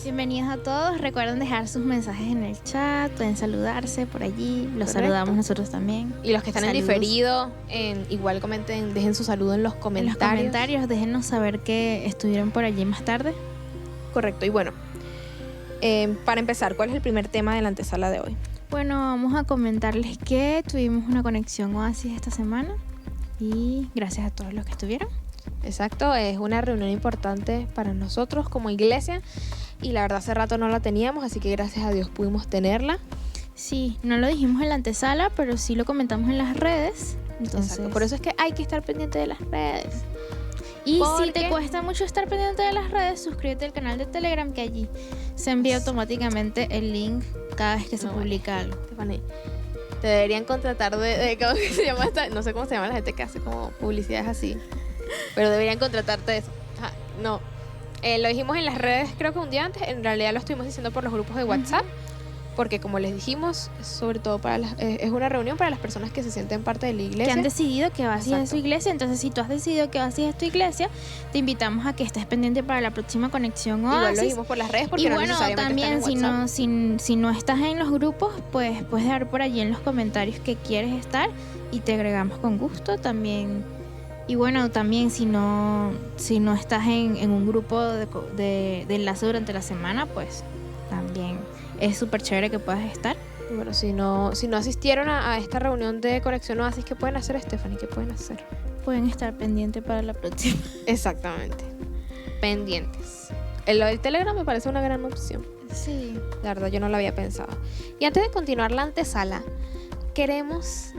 Bienvenidos a todos. Recuerden dejar sus mensajes en el chat, pueden saludarse por allí. Los Correcto. saludamos nosotros también. Y los que están Saludos. en diferido, igual comenten, dejen su saludo en los En los comentarios. comentarios, déjenos saber que estuvieron por allí más tarde. Correcto, y bueno, para empezar, ¿cuál es el primer tema de la antesala de hoy? Bueno, vamos a comentarles que tuvimos una conexión Oasis esta semana y gracias a todos los que estuvieron. Exacto, es una reunión importante para nosotros como iglesia y la verdad hace rato no la teníamos, así que gracias a Dios pudimos tenerla. Sí, no lo dijimos en la antesala, pero sí lo comentamos en las redes. Entonces, Exacto, por eso es que hay que estar pendiente de las redes. y porque- si te cuesta mucho estar pendiente de las redes, suscríbete al canal de Telegram, que allí se envía automáticamente el link cada vez que se No, publica algo. Stephanie, te deberían contratar de ¿cómo que se llama esta? No sé cómo se llama la gente que hace como publicidades así, pero deberían contratarte de eso. Ajá, no, lo dijimos en las redes creo que un día antes, en realidad lo estuvimos diciendo por los grupos de WhatsApp, porque como les dijimos, sobre todo para es una reunión para las personas que se sienten parte de la Que iglesia. han decidido que Oasis es Exacto. su iglesia. Entonces, si tú has decidido que Oasis es tu iglesia, te invitamos a que estés pendiente para la próxima conexión Oasis. Igual lo dijimos por las redes porque Y no bueno, necesariamente también están en WhatsApp. si no estás en los grupos, pues puedes dejar por allí en los comentarios que quieres estar y te agregamos con gusto también. Y bueno, también si no estás en un grupo de enlace durante la semana, pues también es súper chévere que puedas estar. Y bueno, si no asistieron a esta reunión de conexión Oasis, ¿qué pueden hacer, Stephanie? ¿Qué pueden hacer? Pueden estar pendientes para la próxima. Exactamente. Pendientes. Lo del Telegram me parece una gran opción. Sí. La verdad, yo no lo había pensado. Y antes de continuar la antesala, queremos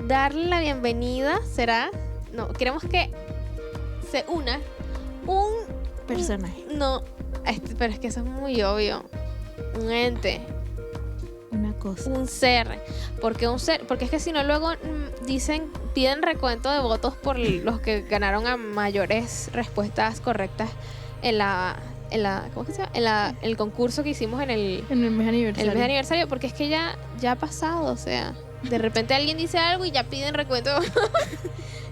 darle la bienvenida, ¿será? No, queremos que se una un Personaje. No, pero es que eso es muy obvio. Un ente, Una cosa. un ser. Porque un ser, porque es que si no luego piden recuento de votos por los que ganaron a mayores respuestas correctas en la ¿cómo que se llama? En el concurso que hicimos en el En el mes aniversario. mes de aniversario, porque es que ya ha pasado, o sea, de repente alguien dice algo y ya piden recuento.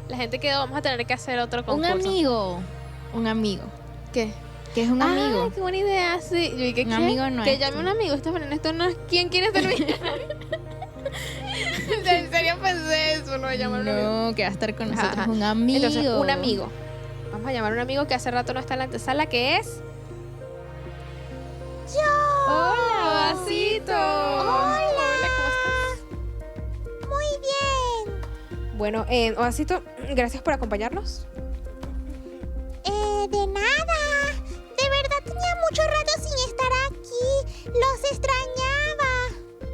La gente quedó, vamos a tener que hacer otro concurso. Un amigo. ¿Qué? Que es un amigo. Ay, qué buena idea, sí. Yo dije, Un ¿qué? amigo nuestro. Que llame un amigo. Esto no es quién quiere ser mi En serio pensé eso, no llamar a un amigo. No, que va a estar con nosotros. Ajá. Un amigo. Entonces, un amigo. Vamos a llamar a un amigo que hace rato no está en la antesala, que es... ¡Hola, Vasito! Hola, ¿cómo estás? Muy bien. Bueno, Vasito, gracias por acompañarnos. De nada. De verdad tenía mucho rato sin estar aquí. Los extrañaba.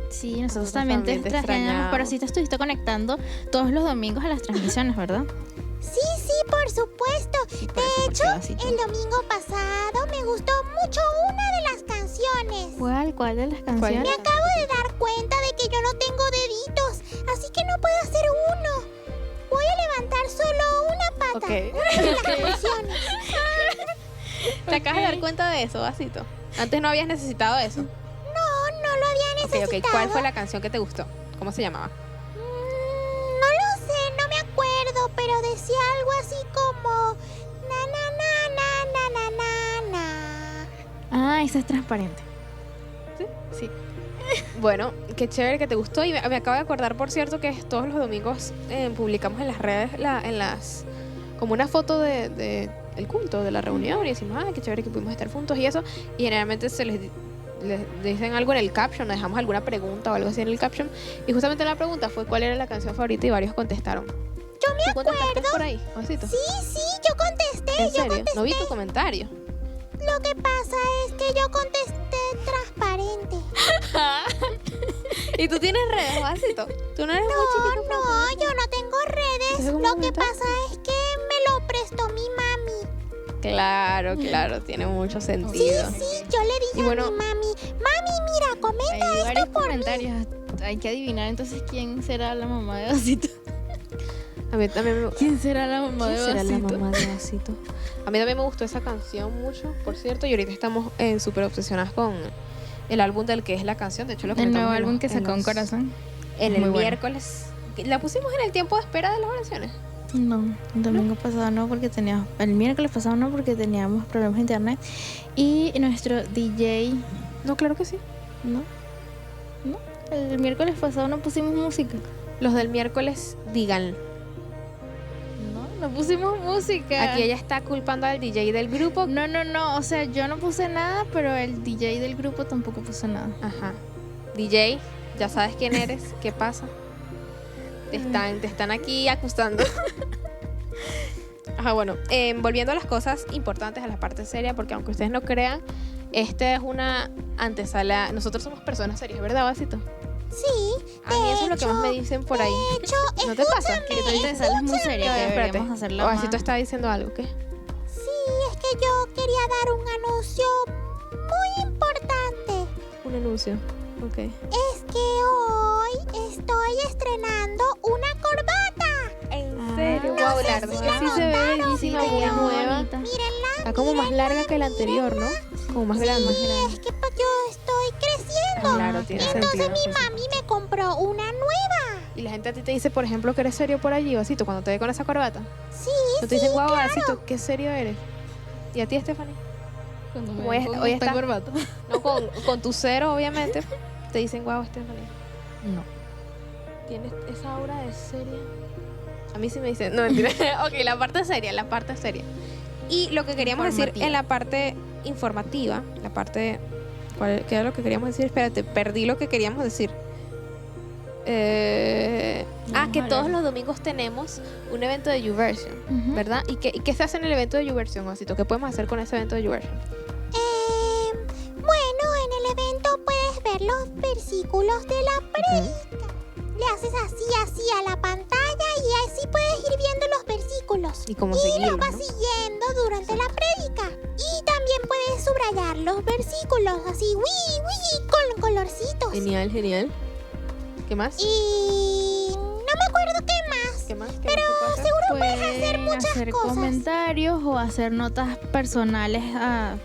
Sí, nosotros Nosotros también te también te extrañamos, extrañamos. pero sí te estuviste conectando todos los domingos a las transmisiones, ¿verdad? Sí, por supuesto. Por eso, De hecho, Vasito. el domingo pasado me gustó mucho una de las canciones. ¿Cuál de las canciones? Me acabo de dar cuenta de que yo no tengo deditos, así que no puedo hacer uno. Voy a levantar solo una pata. Ok. Una de las canciones. ¿Te acabas de dar cuenta de eso, Vasito? Antes no habías necesitado eso. No lo había Ok, necesitado. ¿cuál fue la canción que te gustó? ¿Cómo se llamaba? No lo sé, no me acuerdo, pero decía algo así como na na na na na na na. Ah, esa es transparente. Sí. Bueno, qué chévere que te gustó. Y me acabo de acordar, por cierto, que todos los domingos publicamos en las redes como una foto de el culto, de la reunión, y decimos, qué chévere que pudimos estar juntos y eso. Y generalmente les dicen algo en el caption, o dejamos alguna pregunta o algo así en el caption. Y justamente la pregunta fue cuál era la canción favorita y varios contestaron. Yo me ¿Tú contestaste acuerdo. por ahí, Vasito? Sí, yo contesté, ¿En yo serio? contesté. No vi tu comentario. Lo que pasa es que yo contesté transparente. ¿Y tú tienes redes, Vasito? ¿Tú no eres muy chiquito? No, yo no tengo redes. ¿Tienes algún Lo que comentario? pasa es que me lo prestó mi mami. Claro, tiene mucho Sí, sentido. yo le dije Y bueno- a mi mami, mira, comenta Hay varios esto por mí. comentarios. Hay que adivinar entonces quién será la mamá de Vasito. A mí también me... ¿Quién será la mamá ¿Quién de será la Vasito? mamá de Vasito? A mí también me gustó esa canción mucho, por cierto, y ahorita estamos súper obsesionadas con el álbum del que es la canción. De hecho, lo El comentamos nuevo en álbum los- que en sacó un los- corazón. En Muy el bueno. miércoles. La pusimos en el tiempo de espera de las oraciones. No, el domingo pasado no, porque teníamos... El miércoles pasado no, porque teníamos problemas de internet. Y nuestro DJ... No, claro que sí. No, no. El miércoles pasado no pusimos música. Los del miércoles, digan. No pusimos música. Aquí ella está culpando al DJ del grupo. No. O sea, yo no puse nada, pero el DJ del grupo tampoco puso nada. Ajá. DJ, ya sabes quién eres. ¿Qué pasa? Te están aquí acusando. Ajá, bueno. Volviendo a las cosas importantes, a la parte seria, porque aunque ustedes no crean, esta es una antesala. Nosotros somos personas serias, ¿verdad, Vasito? Sí, A mí eso es lo que más me dicen por ahí. de hecho, ¿No te pasa? Que tú te sales muy seria, que Espérate. deberíamos hacerlo más. Vasito está diciendo algo, ¿qué? sí, es que yo quería dar un anuncio muy importante. Un anuncio. Ok. Es que hoy estoy estrenando una corbata. ¿En serio? Ah, Wow, la verdad es que sí se ve bellísima, muy pero nueva. bonita. Mírenla. Está como más larga que la anterior, ¿no? Como más grande. Es que pues, yo estoy creciendo. Claro, tiene Entonces sentido. mi mami me compró una nueva. Y la gente a ti te dice, por ejemplo, que eres serio por allí, Vasito, cuando te ve con esa corbata. Sí, No te dicen, guau, Vasito, qué serio eres. ¿Y a ti, Stephanie? Cuando Como es- pongo hoy esta está- corbata. No, con tu cero, obviamente. Te dicen, guau, Stephanie. No. ¿Tienes esa aura de seria? A mí sí me dicen, no, mentira. Ok, la parte seria. Y lo que queríamos decir Informativa. en la parte informativa, la parte... ¿Qué era lo que queríamos decir? Espérate, perdí lo que queríamos decir. Que hablar. todos los domingos tenemos un evento de YouVersion, Ujú. ¿verdad? ¿Y qué se hace en el evento de YouVersion, Osito? ¿Qué podemos hacer con ese evento de YouVersion? Bueno, en el evento puedes ver los versículos de la prédica. Le haces así a la pantalla y así puedes ir viendo los versículos. Y cómo los seguirlos, vas ¿no? siguiendo durante la prédica. Y también puedes subrayar los versículos así, con colorcitos. Genial. ¿Qué más? Y no me acuerdo qué más. ¿Qué más? Pero seguro puedes hacer muchas hacer cosas. comentarios o hacer notas personales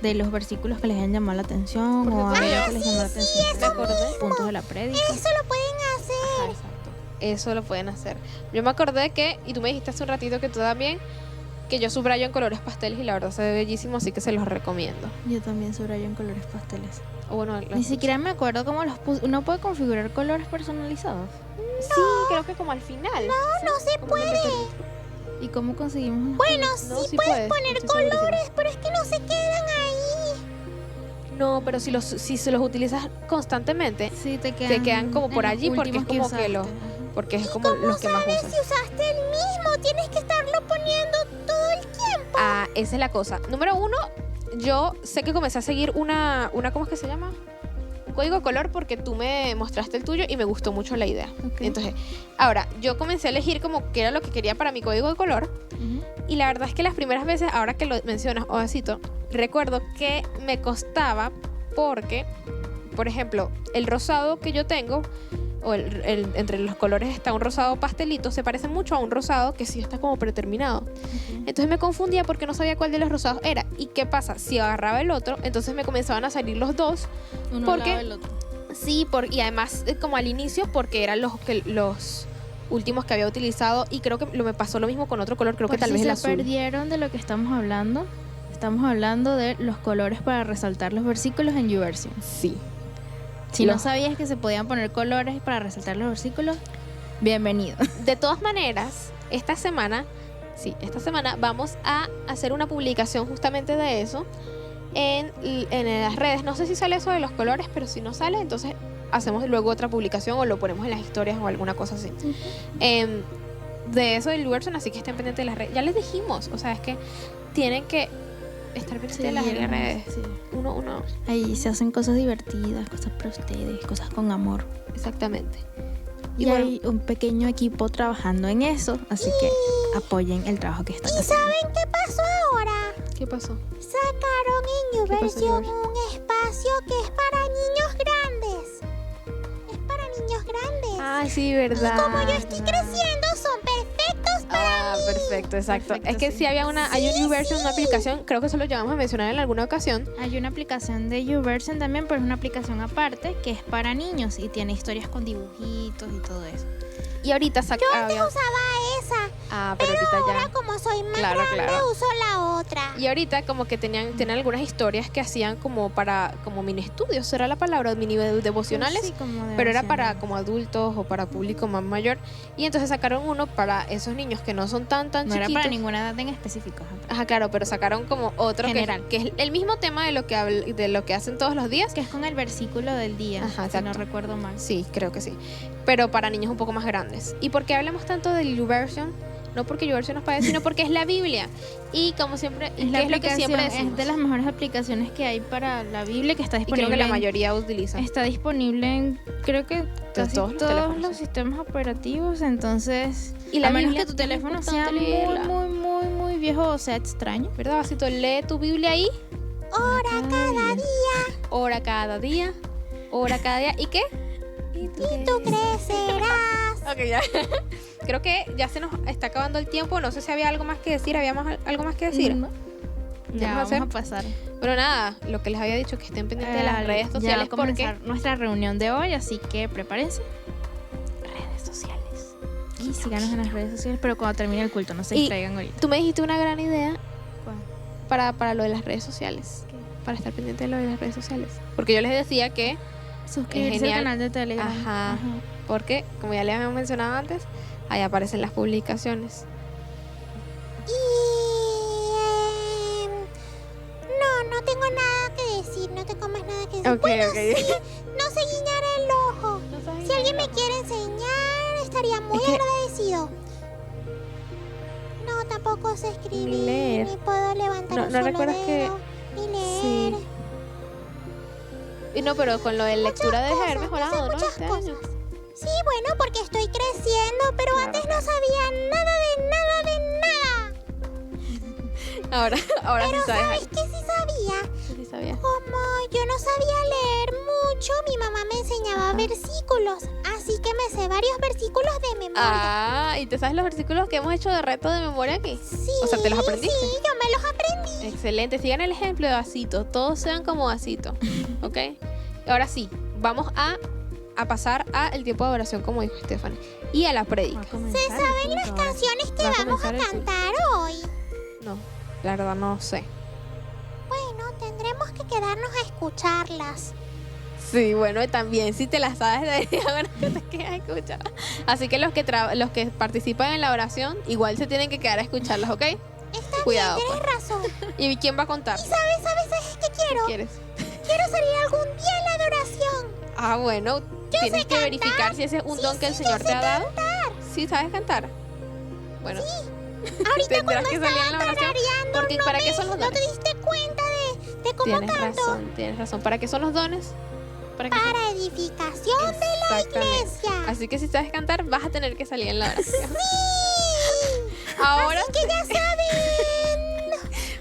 de los versículos que les hayan llamado la atención Porque o tú- algo Ah, que les llamó la atención. Me acordé. Puntos de la prédica. Eso lo pueden hacer. Ajá, exacto. Eso lo pueden hacer. Yo me acordé que, y tú me dijiste hace un ratito que tú también, que yo subrayo en colores pasteles y la verdad se ve bellísimo, así que se los recomiendo. Yo también subrayo en colores pasteles. O bueno, Ni siquiera me acuerdo cómo los puse. ¿Uno puede configurar colores personalizados? Sí, creo que como al final. No se Como puede. ¿Y cómo conseguimos los Bueno, No, sí sí puedes puedes, poner estoy segurísima. colores, pero es que no se quedan ahí. No, pero si se los utilizas constantemente, Sí, te quedan como por en los allí porque es últimos como que los- usaste. Ajá. porque es como los que más ¿Sabes usas. si usaste el mismo? Tienes que estarlo poniendo todo el tiempo. Ah, esa es la cosa. Número 1, yo sé que comencé a seguir una ¿cómo es que se llama? Un código de color porque tú me mostraste el tuyo y me gustó mucho la idea. Ok. Entonces, ahora, yo comencé a elegir como qué era lo que quería para mi código de color Ujú. y la verdad es que las primeras veces, ahora que lo mencionas, Ovacito, recuerdo que me costaba porque, por ejemplo, el rosado que yo tengo o entre los colores está un rosado pastelito, se parece mucho a un rosado que sí está como predeterminado. Entonces me confundía porque no sabía cuál de los rosados era. ¿Y qué pasa? Si agarraba el otro, entonces me comenzaban a salir los dos. Uno ¿Por al qué? lado del otro. Sí, y además como al inicio porque eran los últimos que había utilizado y creo que me pasó lo mismo con otro color, creo Por que tal si vez el se azul. perdieron de lo que estamos hablando de los colores para resaltar los versículos en YouVersion. Sí. Si Los- no sabías que se podían poner colores para resaltar los versículos, bienvenido. De todas maneras, esta semana vamos a hacer una publicación justamente de eso en las redes. No sé si sale eso de los colores, pero si no sale, entonces hacemos luego otra publicación o lo ponemos en las historias o alguna cosa así. De eso del YouVersion, así que estén pendientes de las redes. Ya les dijimos, o sea, es que tienen que estar pendientes de las redes. Sí. Uno, Ahí se hacen cosas divertidas, cosas para ustedes, cosas con amor. exactamente. Y, Y bueno- hay un pequeño equipo trabajando en eso, así que apoyen el trabajo que están ¿Y haciendo. saben qué pasó ahora? ¿Qué pasó? Sacaron en ¿Qué pasó en YouVersion YouVersion? un espacio que es para niños grandes. Es para niños grandes. Ay, sí, verdad. Como yo estoy creciendo, son perfectos para Ah, perfecto, exacto. Perfecto, Es que sí. si había hay un YouVersion, una aplicación, creo que eso lo llegamos a mencionar en alguna ocasión. Hay una aplicación de YouVersion también, pero es una aplicación aparte que es para niños y tiene historias con dibujitos y todo eso. Y ahorita Yo antes usaba esa. pero ahorita Ahora ya. como soy más Claro, grande claro. uso la otra. Y ahorita como que tienen algunas historias que hacían como mini estudios, ¿será la palabra? Mini devocionales. Sí, como Pero era para devocionales. como adultos o para público más mayor. Y entonces sacaron uno para esos niños que no son tan No era chiquitos. para ninguna edad en específico. Ajá. Ajá, claro, pero sacaron como otro General. que es el mismo tema de lo que de lo que hacen todos los días. Que es con el versículo del día, Ajá, si no exacto. recuerdo mal. Sí, creo que sí. Pero para niños un poco más grandes. ¿Y por qué hablamos tanto del YouVersion? No porque YouVersion nos pague, sino porque es la Biblia. Y como siempre, Es ¿qué es lo que siempre es decimos? de las mejores aplicaciones que hay para la Biblia, que está Y disponible. creo que la en- mayoría utilizan. Está disponible en, creo que casi todos los todos teléfonos, los sí. sistemas operativos, entonces, Y la a menos Biblia que tu es teléfono sea importante leerla. muy viejo o sea extraño. ¿Verdad, Vasito? Lee tu Biblia ahí. Hora cada día Hora cada día. Hora cada día. ¿Y qué? y tú crecerás. Ok, ya. Creo que ya se nos está acabando el tiempo. No sé si había algo más que decir. ¿Había algo más que decir? No. Ya Vamos a vamos a pasar. Pero nada, lo que les había dicho, que estén pendientes de las redes Ya sociales va a porque... comenzar nuestra reunión de hoy, así que prepárense. Redes sociales. Y síganos en las redes sociales, pero cuando termine el culto, no se Y- distraigan ahorita. Tú me dijiste una gran idea ¿Cuál? para lo de las redes sociales. ¿Qué? Para estar pendiente de lo de las redes sociales. Porque yo les decía que... Suscribirse al genial. canal de Telegram. Ajá. Porque, como ya les habíamos mencionado antes, ahí aparecen las publicaciones. Y no tengo nada que decir, no tengo más nada que decir. Ok, Bueno, ok. sí, no sé guiñar el ojo. Si alguien me quiere enseñar, estaría muy Es que- agradecido. No, tampoco sé escribir, Ni leer. ni puedo levantar No- un no solo recuerdas que- dedo, ni leer. Sí. Y no, pero con lo de lectura debes haber Cosas, mejorado, ¿no? muchas Este año. cosas. Sí, bueno, porque estoy creciendo, pero Claro, antes claro. no sabía nada de nada de nada. Ahora sí sabes. ¿Sabes qué sí sabía? Sí sabía. Como yo no sabía leer mucho, mi mamá me enseñaba versículos, así que me sé varios versículos de memoria. Ah, ¿y te sabes los versículos que hemos hecho de reto de memoria aquí? Sí, o sea, ¿te los aprendiste? Sí, yo me los aprendí. Excelente, sigan el ejemplo de Vasito, todos sean como Vasito, ¿ok? Ahora sí, vamos a pasar al tiempo de oración, como dijo Stephanie, y a la prédica. ¿Se saben las canciones que Va a vamos a comenzar el culto. cantar hoy? No, la verdad no sé. Bueno, tendremos que quedarnos a escucharlas. Sí, bueno, y también si te las sabes, debería bueno que te quedes a escuchar. Así que los que participan en la oración, igual se tienen que quedar a escucharlas, ¿ok? Está Cuidado, bien, tienes razón. ¿Y quién va a contar? ¿Sabes qué ¿Qué quiero? quieres? Quiero salir algún día en la adoración. Ah, bueno, tienes que verificar si ese es un don que el Señor te ha dado. Sí, ¿sabes cantar? Bueno, Ahorita tendrás cuando que salir en la oración. tarareando, Porque ¿para qué son los ¿no te dones? diste cuenta de cómo canto? Tienes razón. ¿Para qué son los dones? ¿Para qué son? Para edificación de la Exactamente. iglesia. Así que si sabes cantar, vas a tener que salir en la oración. Sí. Ahora, Así que ya saben.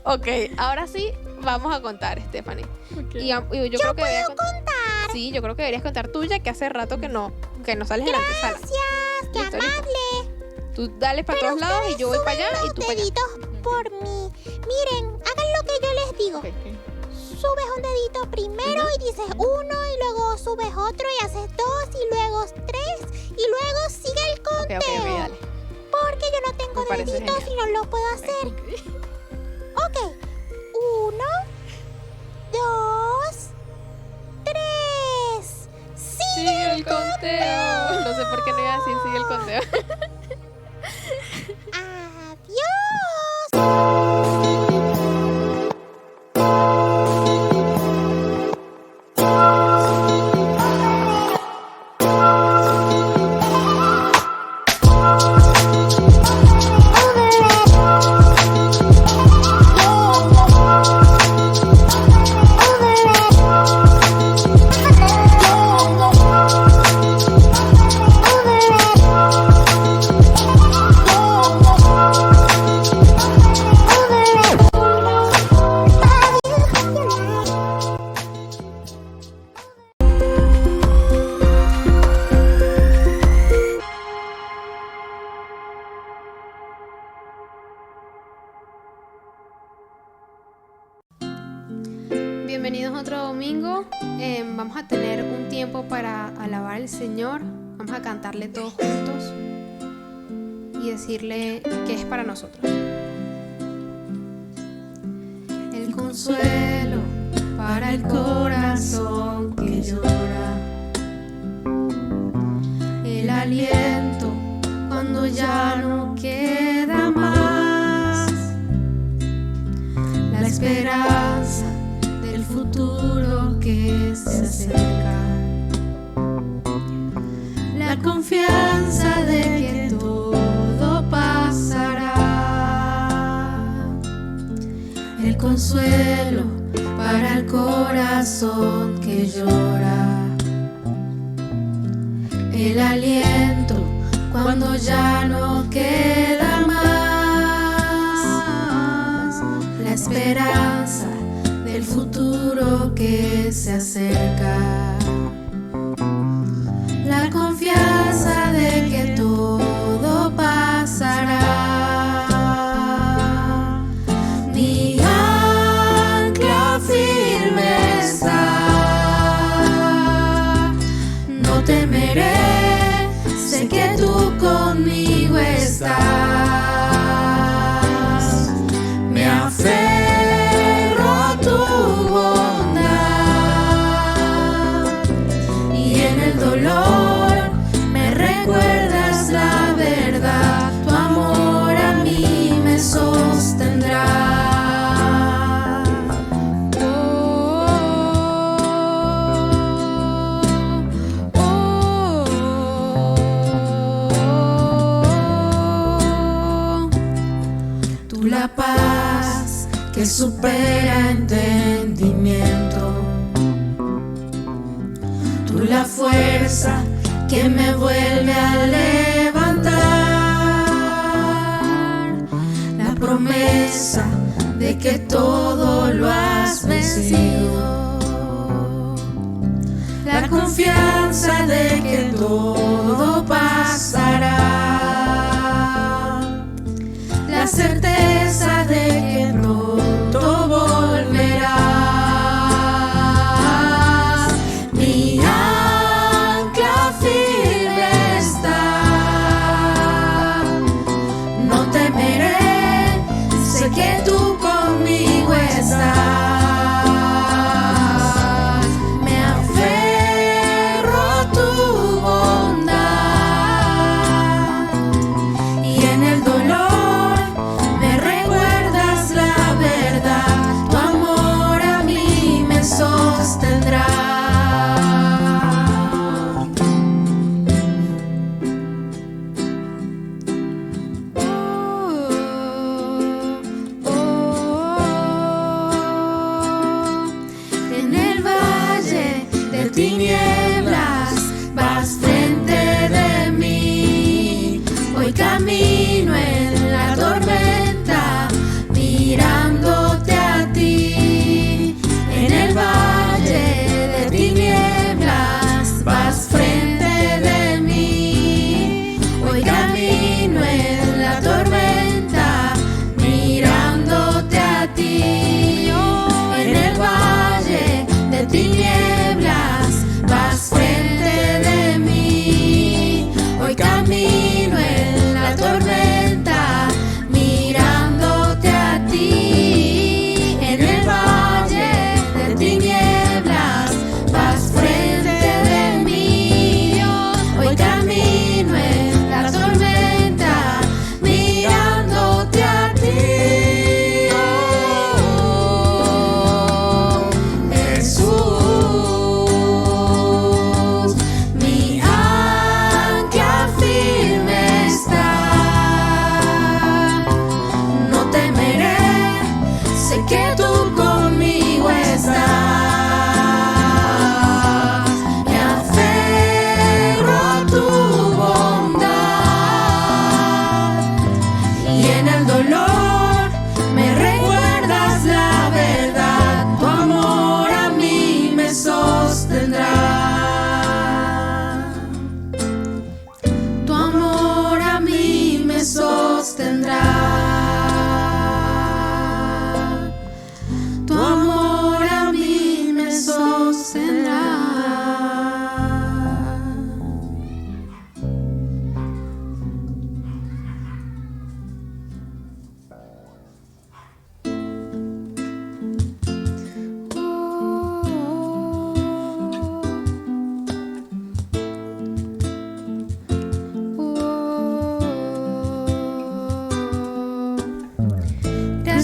ok, ahora sí vamos a contar, Stephanie. Y yo creo que deberías contar. Sí, yo creo que deberías contar tuya, que hace rato que no sales en la antesala. Gracias, qué Listo, listo. amable. Tú dale para todos lados y yo voy para allá y tú para allá. Deditos por mí. Miren, hagan lo que yo les digo. Subes un dedito primero y dices uno y luego subes otro y haces dos y luego tres y luego sigue el conteo. Ok, dale. Porque yo no tengo Me parece deditos genial. y no lo puedo hacer. Ok. 1, 2, 3. Sigue el conteo. No sé por qué no iba a decir sigue el conteo. Adiós. Bienvenidos otro domingo. Vamos a tener un tiempo para alabar al Señor. Vamos a cantarle todos juntos. y decirle qué es para nosotros. El consuelo para el corazón que llora, el aliento cuando ya no queda más, la esperanza del futuro que se acerca, la confianza de que todo pasará, el consuelo para el corazón que llora, el aliento cuando ya no queda más, la esperanza del futuro que se acerca, la confianza de que todo pasará. Mi ancla firme está, no temeré, sé que tú conmigo estás. Me aferro a tu bondad y en el dolor me recuerdas la verdad. Tu amor a mí me sostendrá. La paz que supera entendimiento, tú la fuerza que me vuelve a levantar, la promesa de que todo lo has vencido, la confianza de que todo pasará, la certeza de que pronto volverás. Mi ancla firme está, no temeré, sé que tú conmigo estás. Me aferro a tu bondad y en el dolor sostendrá. En el valle de tinieblas vas frente de mí, hoy camino en la tormenta mirándote a ti. En el valle de tinieblas vas frente de mí, hoy camino en la tormenta mirándote a ti. En el valle de tinieblas vas frente de mí, hoy camino en la tormenta mirándote a ti. En el valle tinieblas vas frente de mí, hoy camino en la tormenta mirándote a ti. Oh, Jesús, mi ancla firme está, no temeré, sé que tú conmigo estás.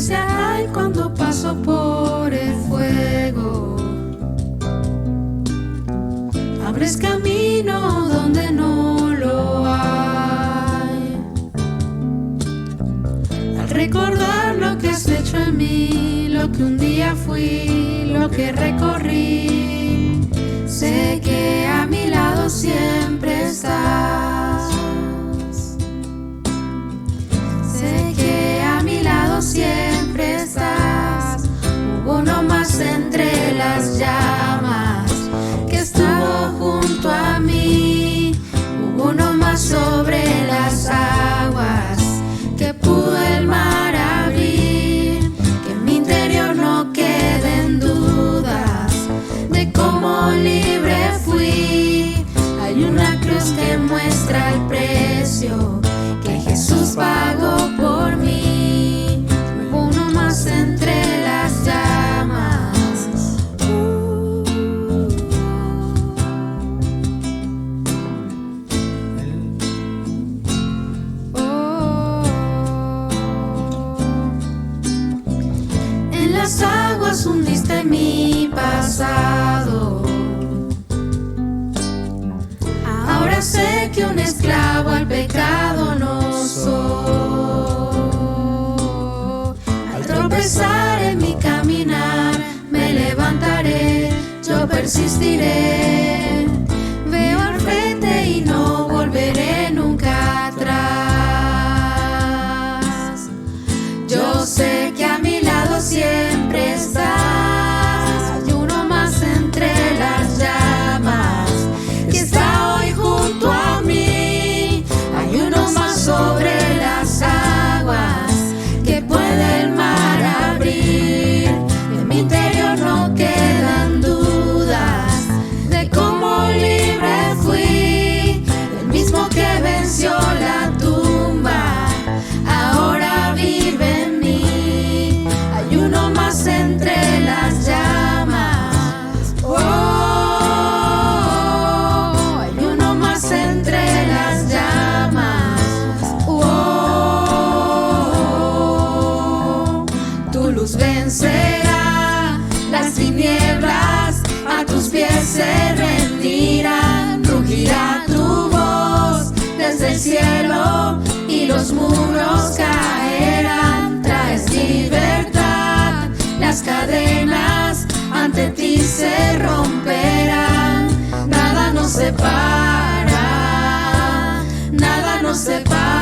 presencia hay cuando paso por el fuego. Abres camino donde no lo hay. Al recordar lo que has hecho en mí, lo que un día fui, lo que recorrí, sé que a mi lado siempre estás. Sé que a mi lado siempre estás. Hubo uno más entre las llamas que estuvo junto a mí. Hubo uno más sobre las aguas que pudo el mar abrir. Que en mi interior no queden dudas de cómo libre fui. Hay una cruz que muestra el precio que Jesús pagó por mí. Hubo uno más entre las llamas. En las aguas hundiste mi pasado. Ahora sé que un esclavo al pecado no soy. Al tropezar en mi caminar, me levantaré, yo persistiré. Veo al frente y no volveré nunca atrás. Yo sé que a mi lado siempre estás. Hay uno más entre las llamas que está hoy junto a mí. Hay uno más sobre las aguas que puede el mar abrir. En mi interior no quedan dudas de cómo libre fui. El mismo que venció la tumba ahora vive en mí. Hay uno más entre las llamas. Oh, hay uno más entre las llamas. Oh, tu luz vencerá las tinieblas, a tus pies se rendirán. Rugirá tu voz desde el cielo y los muros caerán. Traes libertad, las cadenas ante ti se romperán. Nada nos separa, nada nos separa.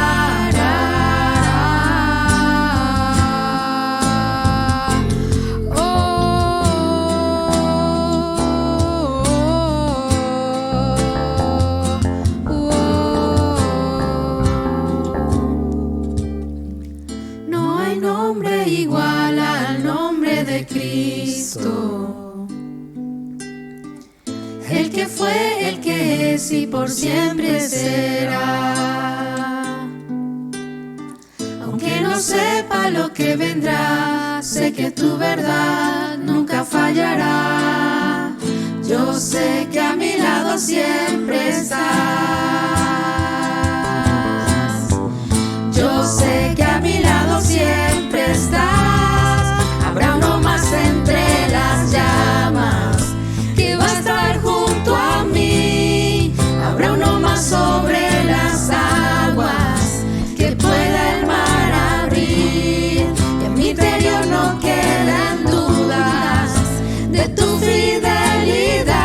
No hay nombre igual al nombre de Cristo. El que fue, el que es y por siempre será. Aunque no sepa lo que vendrá, sé que tu verdad nunca fallará. Yo sé que a mi lado siempre estás. Yo sé que a mi lado siempre estás. Habrá uno más entre las llamas que va a estar junto a mí. Habrá uno más sobre las aguas que pueda el mar abrir. Y en mi interior no quedan dudas de tu fidelidad.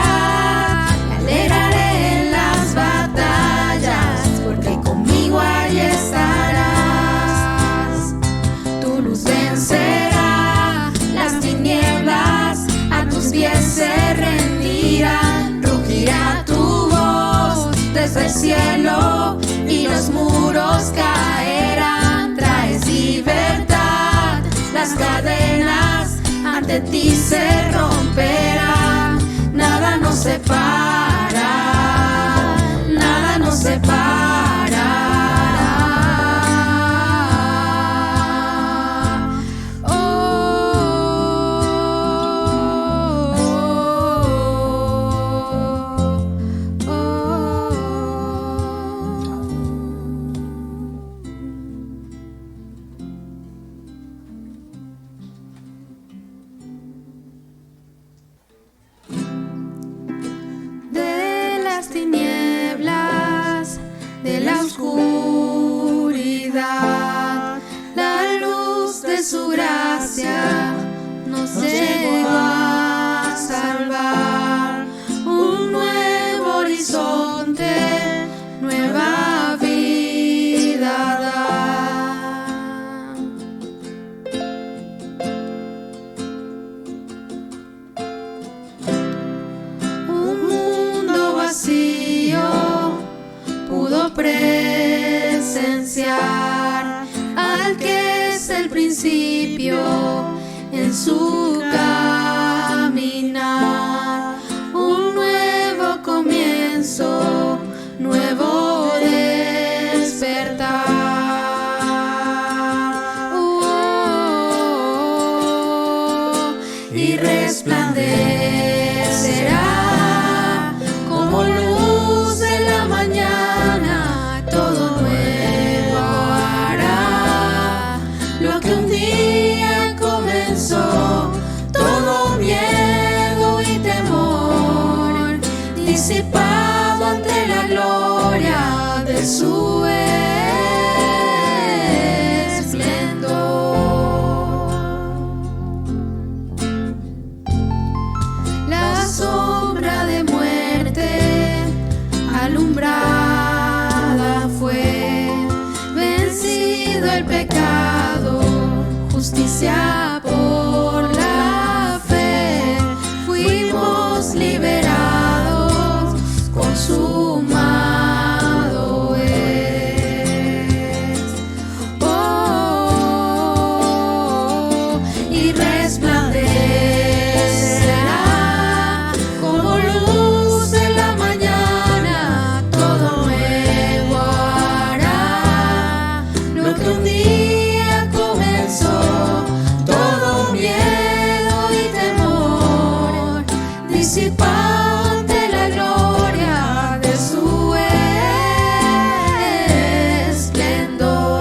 Me alegraré en las batallas porque conmigo ahí estarás. Tu luz vencerá las tinieblas, a tus pies se rendirán. Rugirá tu voz desde el cielo y los muros caerán. Traes libertad, las cadenas ante ti se romperán. Nada nos separa, nada nos separa. al que es el principio en su caminar, un nuevo comienzo, nuevo despertar. Y resplandecerá como luz de la mañana, todo nuevo hará lo que un día comenzó, todo miedo y temor disipado ante la gloria de su esplendor. La sombra de muerte alumbrada fue, vencido el pecado, justicia por la fe, fuimos liberados, consumado es. Oh, y resplandecerá como luz de la mañana, todo nuevo hará lo que un día comenzó, todo miedo y temor disipado ante la gloria de su esplendor.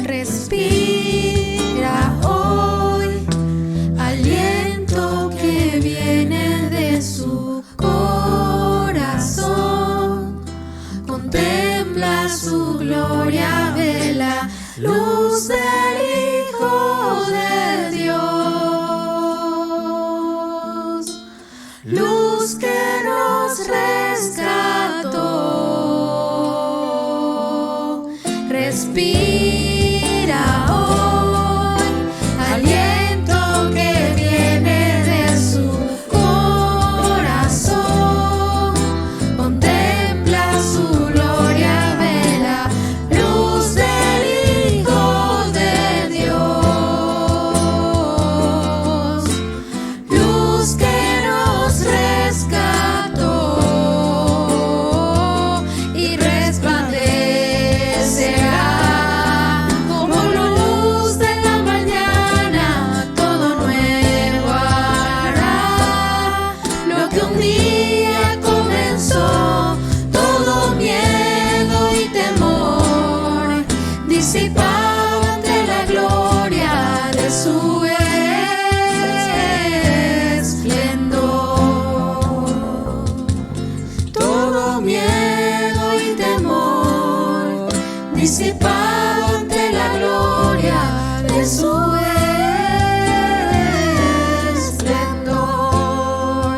Respira hoy aliento que viene de su corazón. Contempla su gloria, ve la luz del Hijo de Dios, luz que nos rescató. Respira hoy aliento que viene de su corazón. Contempla su gloria, ve la luz del Hijo de Dios, luz que nos rescató. Y resplandecerá como luz de la mañana, todo nuevo hará lo que un día comenzó, todo miedo y temor disipado ante la gloria de su esplendor. Todo miedo y temor disipado ante la gloria de su esplendor.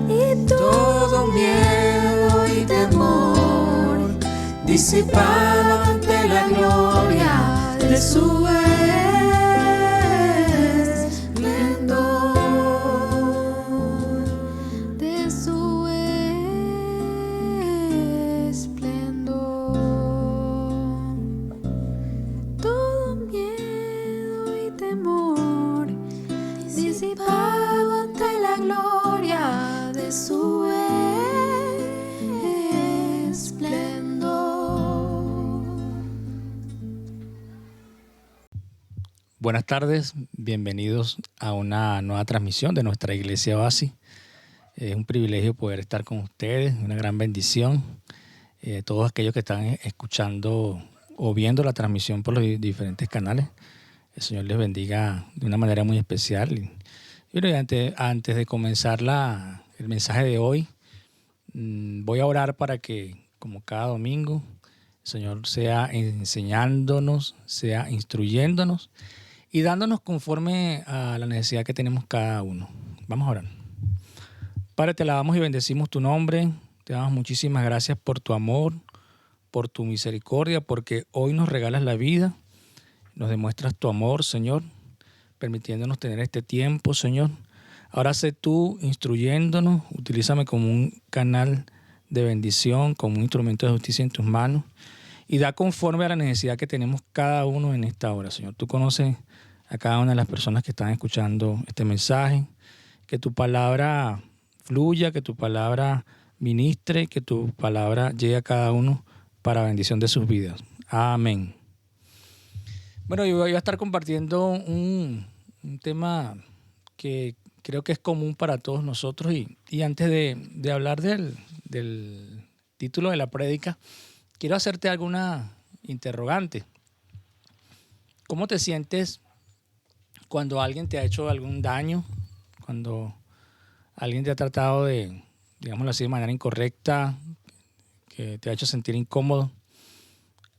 Y todo miedo y temor disipado ante la gloria de su esplendor, de su esplendor. Todo miedo y temor disipado ante la gloria de su esplendor. Buenas tardes, bienvenidos a una nueva transmisión de nuestra Iglesia Oasis. Es un privilegio poder estar con ustedes, una gran bendición. Todos aquellos que están escuchando o viendo la transmisión por los diferentes canales, el Señor les bendiga de una manera muy especial. Y bueno, antes de comenzar el mensaje de hoy, voy a orar para que, como cada domingo, el Señor sea enseñándonos, sea instruyéndonos y dándonos conforme a la necesidad que tenemos cada uno. Vamos a orar. Padre, te alabamos y bendecimos tu nombre. Te damos muchísimas gracias por tu amor, por tu misericordia, porque hoy nos regalas la vida, nos demuestras tu amor, Señor, permitiéndonos tener este tiempo, Señor. Ahora sé tú instruyéndonos, utilízame como un canal de bendición, como un instrumento de justicia en tus manos, y da conforme a la necesidad que tenemos cada uno en esta hora, Señor. Tú conoces a cada una de las personas que están escuchando este mensaje, que tu palabra fluya, que tu palabra ministre, que tu palabra llegue a cada uno para bendición de sus vidas. Amén. Bueno, yo voy a estar compartiendo un tema que creo que es común para todos nosotros y antes de hablar del título de la prédica, quiero hacerte alguna interrogante. ¿Cómo te sientes cuando alguien te ha hecho algún daño? Cuando alguien te ha tratado de, digámoslo así, de manera incorrecta, que te ha hecho sentir incómodo.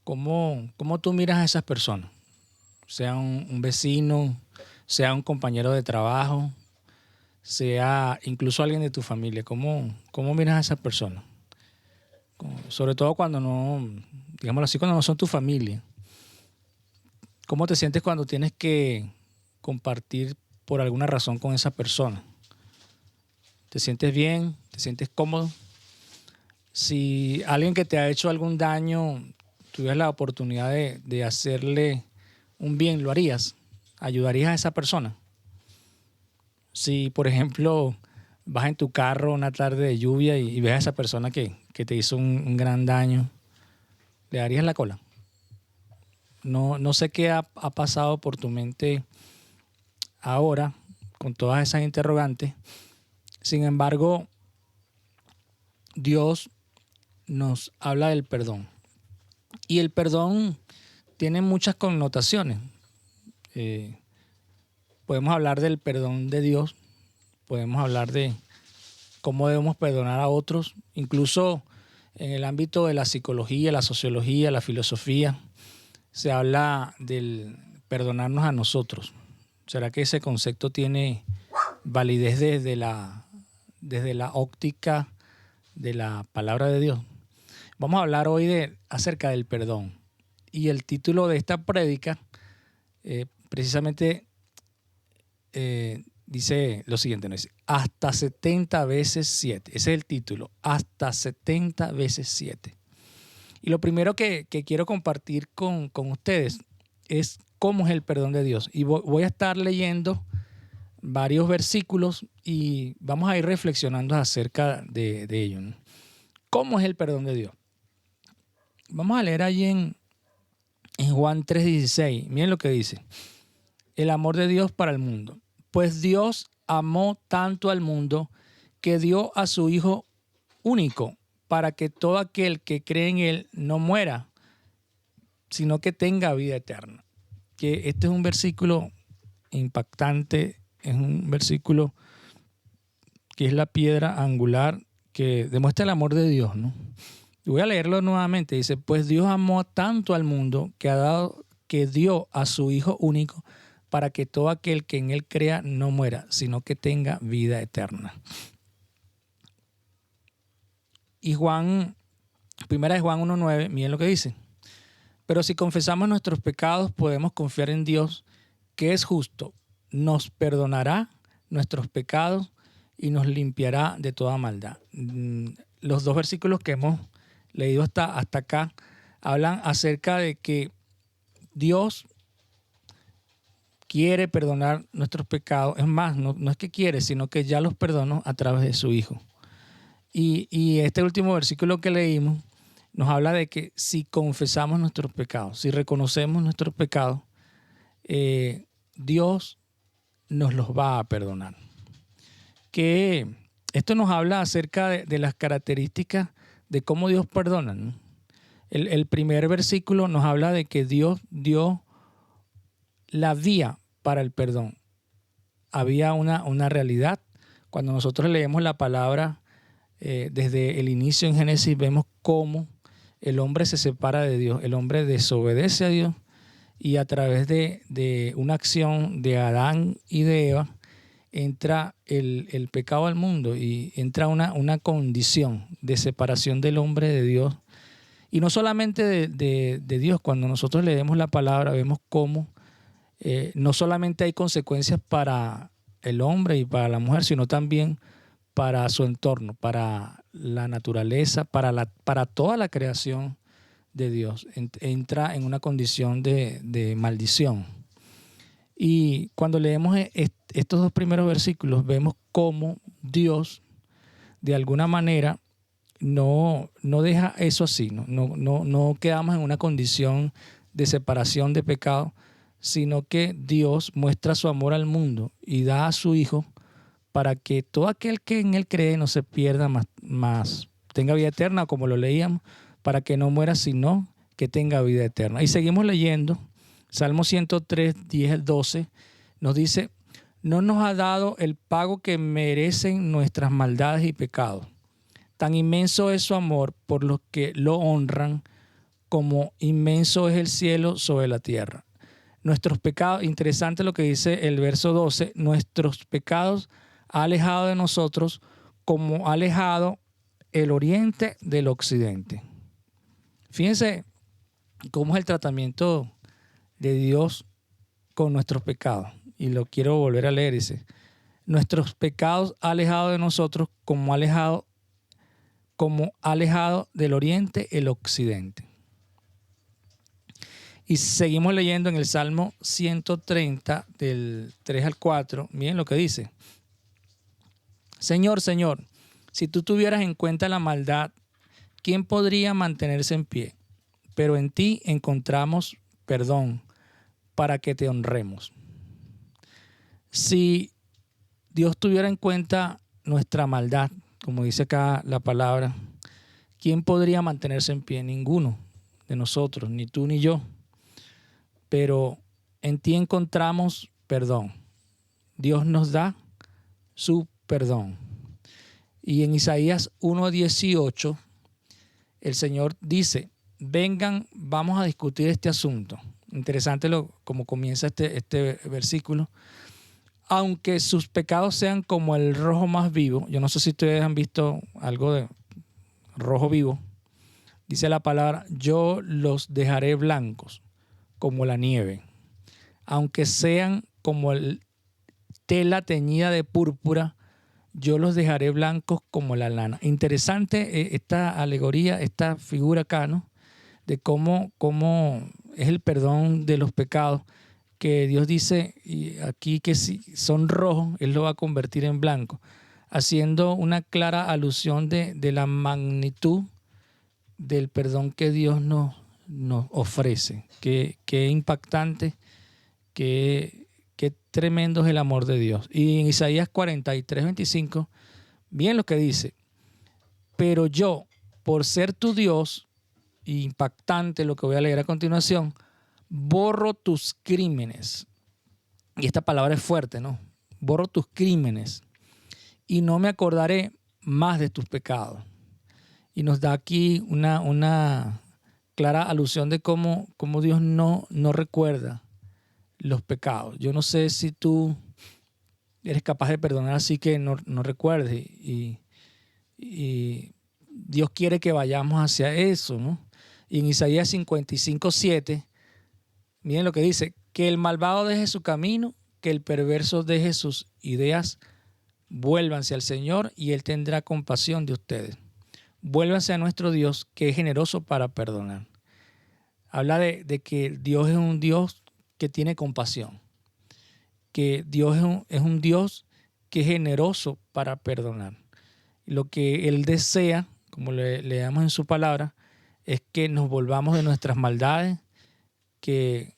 ¿Cómo tú miras a esas personas? Sea un vecino, sea un compañero de trabajo, sea incluso alguien de tu familia. ¿Cómo miras a esas personas? Sobre todo cuando no, digámoslo así, cuando no son tu familia. ¿Cómo te sientes cuando tienes que compartir por alguna razón con esa persona? ¿Te sientes bien? ¿Te sientes cómodo? Si alguien que te ha hecho algún daño, tuvieras la oportunidad de hacerle un bien, ¿lo harías? ¿Ayudarías a esa persona? Si, por ejemplo, vas en tu carro una tarde de lluvia y ves a esa persona que te hizo un gran daño, ¿le darías la cola? No sé qué ha pasado por tu mente ahora con todas esas interrogantes. Sin embargo, Dios nos habla del perdón. Y el perdón tiene muchas connotaciones. Podemos hablar del perdón de Dios, podemos hablar de cómo debemos perdonar a otros, incluso en el ámbito de la psicología, la sociología, la filosofía, se habla del perdonarnos a nosotros. ¿Será que ese concepto tiene validez desde la óptica de la palabra de Dios? Vamos a hablar hoy acerca del perdón. Y el título de esta prédica precisamente dice lo siguiente, ¿no? Dice, hasta 70 veces 7. Ese es el título, hasta 70 veces 7. Y lo primero que quiero compartir con ustedes es cómo es el perdón de Dios. Y voy a estar leyendo varios versículos y vamos a ir reflexionando acerca de ello, ¿no? ¿Cómo es el perdón de Dios? Vamos a leer allí en Juan 3:16. Miren lo que dice. El amor de Dios para el mundo. Pues Dios amó tanto al mundo que dio a su Hijo único para que todo aquel que cree en Él no muera, sino que tenga vida eterna. Que este es un versículo impactante, es un versículo que es la piedra angular que demuestra el amor de Dios, ¿no? Y voy a leerlo nuevamente. Dice, pues Dios amó tanto al mundo que dio a su Hijo único para que todo aquel que en Él crea no muera, sino que tenga vida eterna. Y primera de Juan 1:9, miren lo que dice. Pero si confesamos nuestros pecados, podemos confiar en Dios, que es justo, nos perdonará nuestros pecados y nos limpiará de toda maldad. Los dos versículos que hemos leído hasta acá hablan acerca de que Dios quiere perdonar nuestros pecados. Es más, no es que quiere, sino que ya los perdonó a través de su Hijo. Y este último versículo que leímos nos habla de que si confesamos nuestros pecados, si reconocemos nuestros pecados, Dios nos los va a perdonar. Que esto nos habla acerca de las características de cómo Dios perdona, ¿no? El primer versículo nos habla de que Dios dio la vía para el perdón. Había una realidad. Cuando nosotros leemos la palabra desde el inicio en Génesis, vemos cómo el hombre se separa de Dios, el hombre desobedece a Dios y a través de una acción de Adán y de Eva entra el pecado al mundo y entra una condición de separación del hombre de Dios. Y no solamente de Dios, cuando nosotros leemos la palabra vemos cómo no solamente hay consecuencias para el hombre y para la mujer, sino también para su entorno, para la naturaleza, para toda la creación de Dios. Entra en una condición de maldición. Y cuando leemos estos dos primeros versículos, vemos cómo Dios, de alguna manera, no deja eso así, no quedamos en una condición de separación de pecado, sino que Dios muestra su amor al mundo y da a su Hijo para que todo aquel que en Él cree no se pierda, más tenga vida eterna, como lo leíamos, para que no muera, sino que tenga vida eterna. Y seguimos leyendo, Salmo 103, 10 al 12, nos dice: no nos ha dado el pago que merecen nuestras maldades y pecados. Tan inmenso es su amor por los que lo honran, como inmenso es el cielo sobre la tierra. Nuestros pecados, interesante lo que dice el verso 12, nuestros pecados ha alejado de nosotros como ha alejado el oriente del occidente. Fíjense cómo es el tratamiento de Dios con nuestros pecados. Y lo quiero volver a leer, dice: nuestros pecados ha alejado de nosotros como ha alejado del oriente el occidente. Y seguimos leyendo en el Salmo 130, del 3 al 4. Miren lo que dice: Señor, Señor, si tú tuvieras en cuenta la maldad, ¿quién podría mantenerse en pie? Pero en ti encontramos perdón para que te honremos. Si Dios tuviera en cuenta nuestra maldad, como dice acá la palabra, ¿quién podría mantenerse en pie? Ninguno de nosotros, ni tú ni yo. Pero en ti encontramos perdón. Dios nos da su perdón. Y en Isaías 1:18, el Señor dice: vengan, vamos a discutir este asunto. Interesante como comienza este versículo. Aunque sus pecados sean como el rojo más vivo. Yo no sé si ustedes han visto algo de rojo vivo. Dice la palabra: yo los dejaré blancos como la nieve. Aunque sean como tela teñida de púrpura, yo los dejaré blancos como la lana. Interesante esta alegoría, esta figura acá, ¿no? De cómo es el perdón de los pecados, que Dios dice y aquí que si son rojos, Él lo va a convertir en blanco, haciendo una clara alusión de la magnitud del perdón que Dios nos ofrece. Qué impactante, qué tremendo es el amor de Dios. Y en Isaías 43:25, bien lo que dice: pero yo, por ser tu Dios, impactante lo que voy a leer a continuación, borro tus crímenes. Y esta palabra es fuerte, ¿no? Borro tus crímenes y no me acordaré más de tus pecados. Y nos da aquí una clara alusión de cómo Dios no recuerda los pecados. Yo no sé si tú eres capaz de perdonar así que no recuerdes. Y Dios quiere que vayamos hacia eso, ¿no? Y en Isaías 55:7, miren lo que dice: que el malvado deje su camino, que el perverso deje sus ideas, vuélvanse al Señor y Él tendrá compasión de ustedes. Vuélvanse a nuestro Dios, que es generoso para perdonar. Habla de que Dios es un Dios que tiene compasión, que Dios es un Dios que es generoso para perdonar. Lo que Él desea, como leamos en su palabra, es que nos volvamos de nuestras maldades, que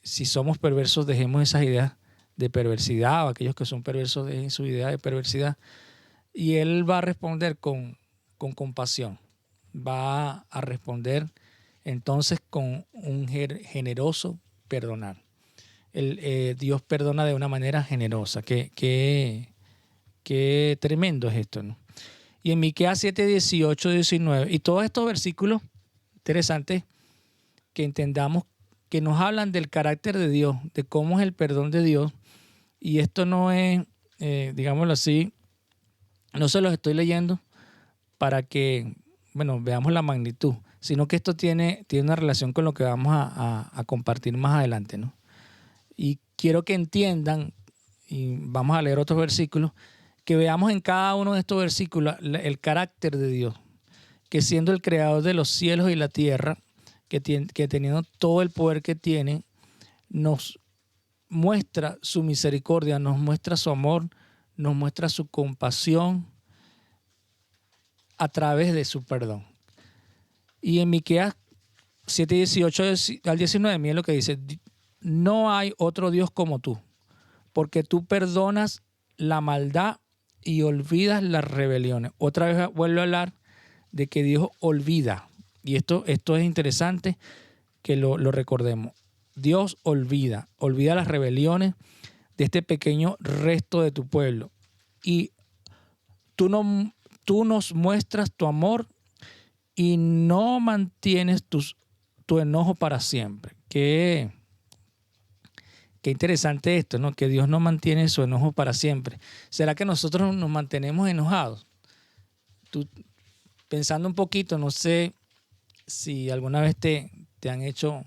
si somos perversos dejemos esas ideas de perversidad, o aquellos que son perversos dejen su idea de perversidad, y Él va a responder con compasión, va a responder entonces con un generoso perdonar. Dios perdona de una manera generosa. Qué tremendo es esto, ¿no? Y en Miqueas 7, 18, 19, y todos estos versículos interesantes que entendamos que nos hablan del carácter de Dios, de cómo es el perdón de Dios. Y esto no es, digámoslo así, no se los estoy leyendo para que, veamos la magnitud, sino que esto tiene una relación con lo que vamos a compartir más adelante, ¿no? Y quiero que entiendan, y vamos a leer otros versículos, que veamos en cada uno de estos versículos el carácter de Dios, que siendo el creador de los cielos y la tierra, que teniendo todo el poder que tiene, nos muestra su misericordia, nos muestra su amor, nos muestra su compasión a través de su perdón. Y en Miqueas 7:18 al 19, miren lo que dice: no hay otro Dios como tú, porque tú perdonas la maldad y olvidas las rebeliones. Otra vez vuelvo a hablar de que Dios olvida. Y esto es interesante que lo recordemos. Dios olvida las rebeliones de este pequeño resto de tu pueblo. Y tú nos muestras tu amor y no mantienes tu enojo para siempre. Qué interesante esto, ¿no? Que Dios no mantiene su enojo para siempre. ¿Será que nosotros nos mantenemos enojados? Tú, pensando un poquito, no sé si alguna vez te han hecho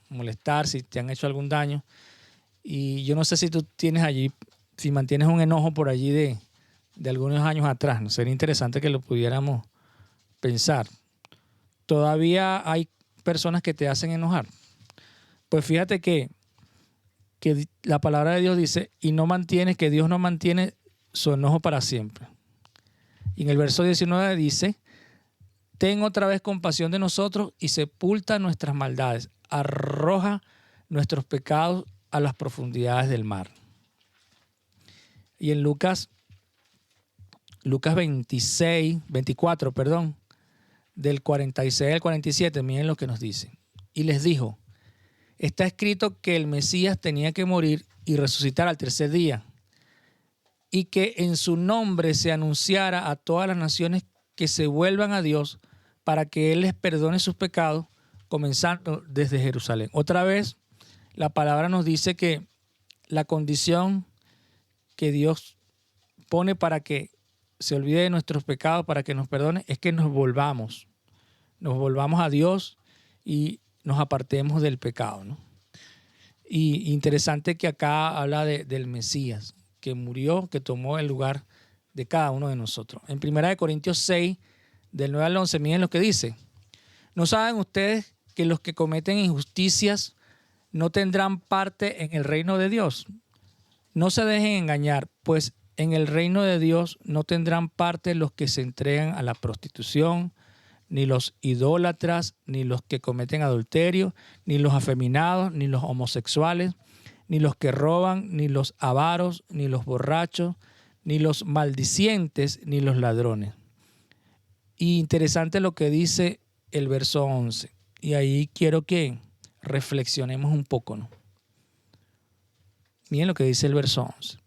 molestar, si te han hecho algún daño. Y yo no sé si tú tienes allí, si mantienes un enojo por allí de algunos años atrás. ¿No? Sería interesante que lo pudiéramos pensar. ¿Todavía hay personas que te hacen enojar? Pues fíjate que la palabra de Dios dice, que Dios no mantiene su enojo para siempre. Y en el verso 19 dice, ten otra vez compasión de nosotros y sepulta nuestras maldades, arroja nuestros pecados a las profundidades del mar. Y en Lucas 24, del 46 al 47, miren lo que nos dice. Y les dijo, está escrito que el Mesías tenía que morir y resucitar al tercer día, y que en su nombre se anunciara a todas las naciones que se vuelvan a Dios para que Él les perdone sus pecados, comenzando desde Jerusalén. Otra vez, la palabra nos dice que la condición que Dios pone para que se olvide de nuestros pecados, para que nos perdone, es que nos volvamos a Dios y nos apartemos del pecado, ¿no? Y interesante que acá habla del Mesías, que murió, que tomó el lugar de cada uno de nosotros. En 1 Corintios 6, del 9 al 11, miren lo que dice. ¿No saben ustedes que los que cometen injusticias no tendrán parte en el reino de Dios? No se dejen engañar, pues en el reino de Dios no tendrán parte los que se entregan a la prostitución, ni los idólatras, ni los que cometen adulterio, ni los afeminados, ni los homosexuales, ni los que roban, ni los avaros, ni los borrachos, ni los maldicientes, ni los ladrones. Y interesante lo que dice el verso 11. Y ahí quiero que reflexionemos un poco, ¿no? Miren lo que dice el verso 11.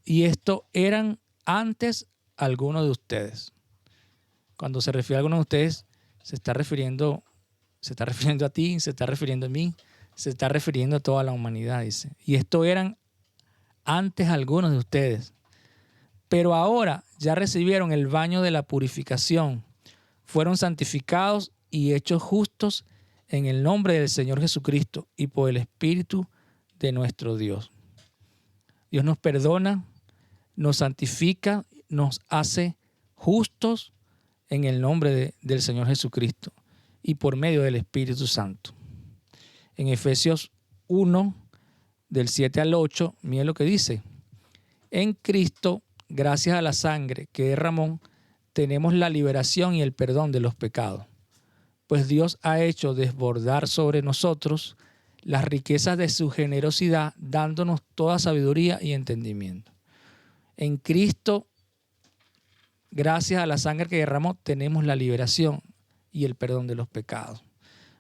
Y esto eran antes algunos de ustedes. Cuando se refiere a algunos de ustedes, se está refiriendo a ti, se está refiriendo a mí, se está refiriendo a toda la humanidad, dice. Y esto eran antes algunos de ustedes. Pero ahora ya recibieron el baño de la purificación, fueron santificados y hechos justos en el nombre del Señor Jesucristo y por el Espíritu de nuestro Dios. Dios nos perdona, nos santifica, nos hace justos en el nombre del Señor Jesucristo y por medio del Espíritu Santo. En Efesios 1, del 7 al 8, miren lo que dice. En Cristo, gracias a la sangre que derramó, tenemos la liberación y el perdón de los pecados. Pues Dios ha hecho desbordar sobre nosotros las riquezas de su generosidad, dándonos toda sabiduría y entendimiento. En Cristo, gracias a la sangre que derramó, tenemos la liberación y el perdón de los pecados.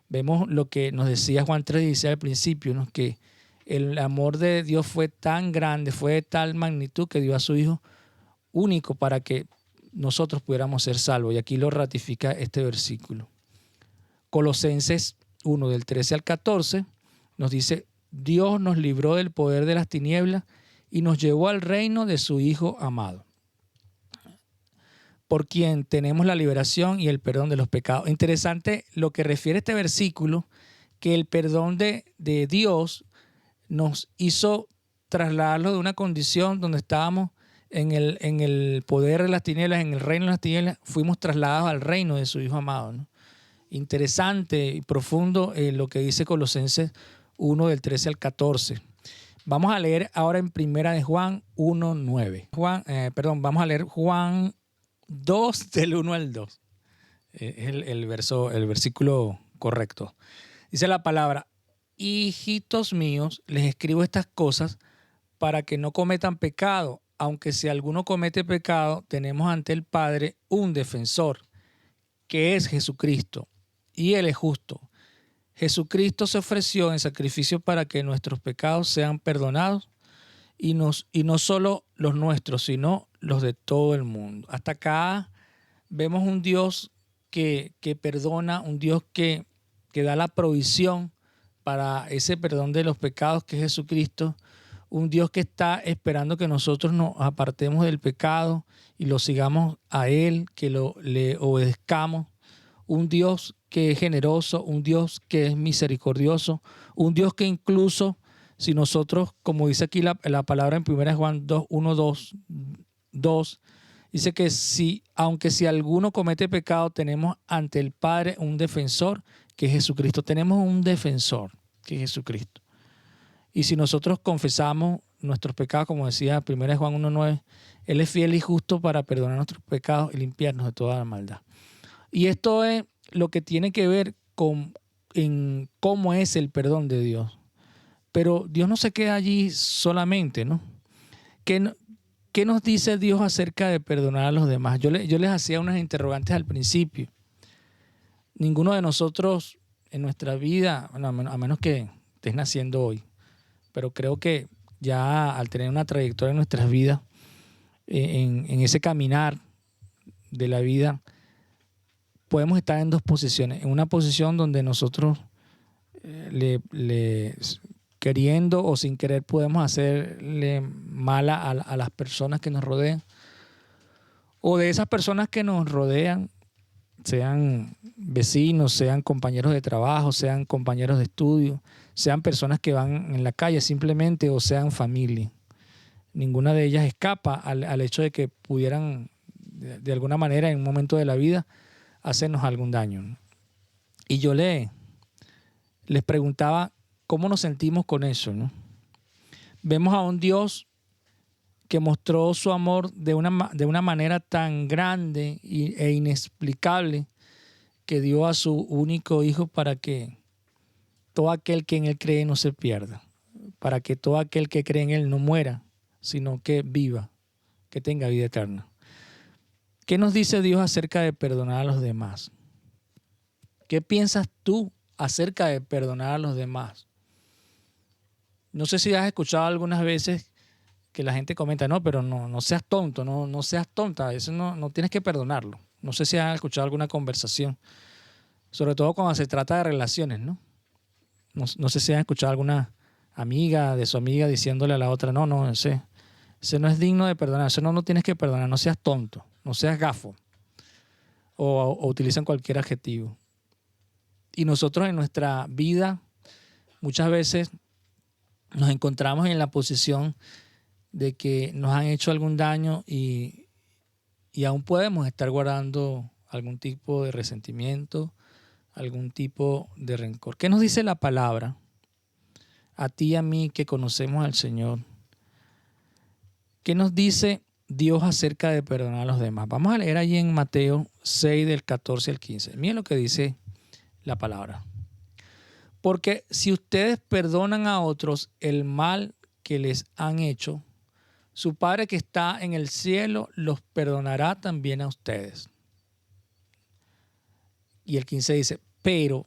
Vemos lo que nos decía Juan 3:16 al principio, ¿no? Que el amor de Dios fue tan grande, fue de tal magnitud que dio a su Hijo único para que nosotros pudiéramos ser salvos. Y aquí lo ratifica este versículo. Colosenses 1, del 13 al 14, nos dice, Dios nos libró del poder de las tinieblas y nos llevó al reino de su Hijo amado. por quien tenemos la liberación y el perdón de los pecados. Interesante lo que refiere este versículo, que el perdón de Dios nos hizo trasladarlo de una condición donde estábamos en el poder de las tinieblas, en el reino de las tinieblas, fuimos trasladados al reino de su Hijo amado, ¿no? Interesante y profundo lo que dice Colosenses 1 del 13 al 14. Vamos a leer ahora en primera de Juan 1:9. Vamos a leer Juan 2 del 1 al 2. Es el versículo correcto. Dice la palabra: hijitos míos, les escribo estas cosas para que no cometan pecado. Aunque si alguno comete pecado, tenemos ante el Padre un defensor, que es Jesucristo, y Él es justo. Jesucristo se ofreció en sacrificio para que nuestros pecados sean perdonados, y no solo los nuestros, sino los de todo el mundo. Hasta acá vemos un Dios que perdona, un Dios que da la provisión para ese perdón de los pecados, que es Jesucristo. Un Dios que está esperando que nosotros nos apartemos del pecado y lo sigamos a Él, que le obedezcamos. Un Dios que es generoso, un Dios que es misericordioso, un Dios que incluso si nosotros, como dice aquí la palabra en 1 Juan 2, dice que aunque si alguno comete pecado, tenemos ante el Padre un defensor, que es Jesucristo. Tenemos un defensor, que es Jesucristo. Y si nosotros confesamos nuestros pecados, como decía 1 Juan 1:9, Él es fiel y justo para perdonar nuestros pecados y limpiarnos de toda la maldad. Y esto es lo que tiene que ver en cómo es el perdón de Dios. Pero Dios no se queda allí solamente, ¿no? ¿Qué nos dice Dios acerca de perdonar a los demás? Yo les hacía unas interrogantes al principio. Ninguno de nosotros en nuestra vida, bueno, a menos que estés naciendo hoy, pero creo que ya al tener una trayectoria en nuestras vidas, en ese caminar de la vida, podemos estar en dos posiciones. En una posición donde nosotros queriendo o sin querer podemos hacerle mal a las personas que nos rodean, o de esas personas que nos rodean, sean vecinos, sean compañeros de trabajo, sean compañeros de estudio, sean personas que van en la calle simplemente, o sean familia. Ninguna de ellas escapa al hecho de que pudieran de alguna manera en un momento de la vida hacernos algún daño. Y yo les preguntaba cómo nos sentimos con eso, ¿no? Vemos a un Dios que mostró su amor de una manera tan grande e inexplicable, que dio a su único Hijo para que todo aquel que en Él cree no se pierda, para que todo aquel que cree en Él no muera, sino que viva, que tenga vida eterna. ¿Qué nos dice Dios acerca de perdonar a los demás? ¿Qué piensas tú acerca de perdonar a los demás? No sé si has escuchado algunas veces que la gente comenta, no, pero no seas tonto, no seas tonta, eso no tienes que perdonarlo. No sé si has escuchado alguna conversación, sobre todo cuando se trata de relaciones, ¿no? No sé si has escuchado alguna amiga de su amiga diciéndole a la otra, no, ese no es digno de perdonar, eso no tienes que perdonar, no seas tonto, no seas gafo, o utilizan cualquier adjetivo. Y nosotros en nuestra vida muchas veces nos encontramos en la posición de que nos han hecho algún daño y aún podemos estar guardando algún tipo de resentimiento, algún tipo de rencor. ¿Qué nos dice la palabra? A ti y a mí que conocemos al Señor. ¿Qué nos dice Dios acerca de perdonar a los demás? Vamos a leer allí en Mateo 6 del 14 al 15. Miren lo que dice la palabra. Porque si ustedes perdonan a otros el mal que les han hecho, su Padre que está en el cielo los perdonará también a ustedes. Y el 15 dice, pero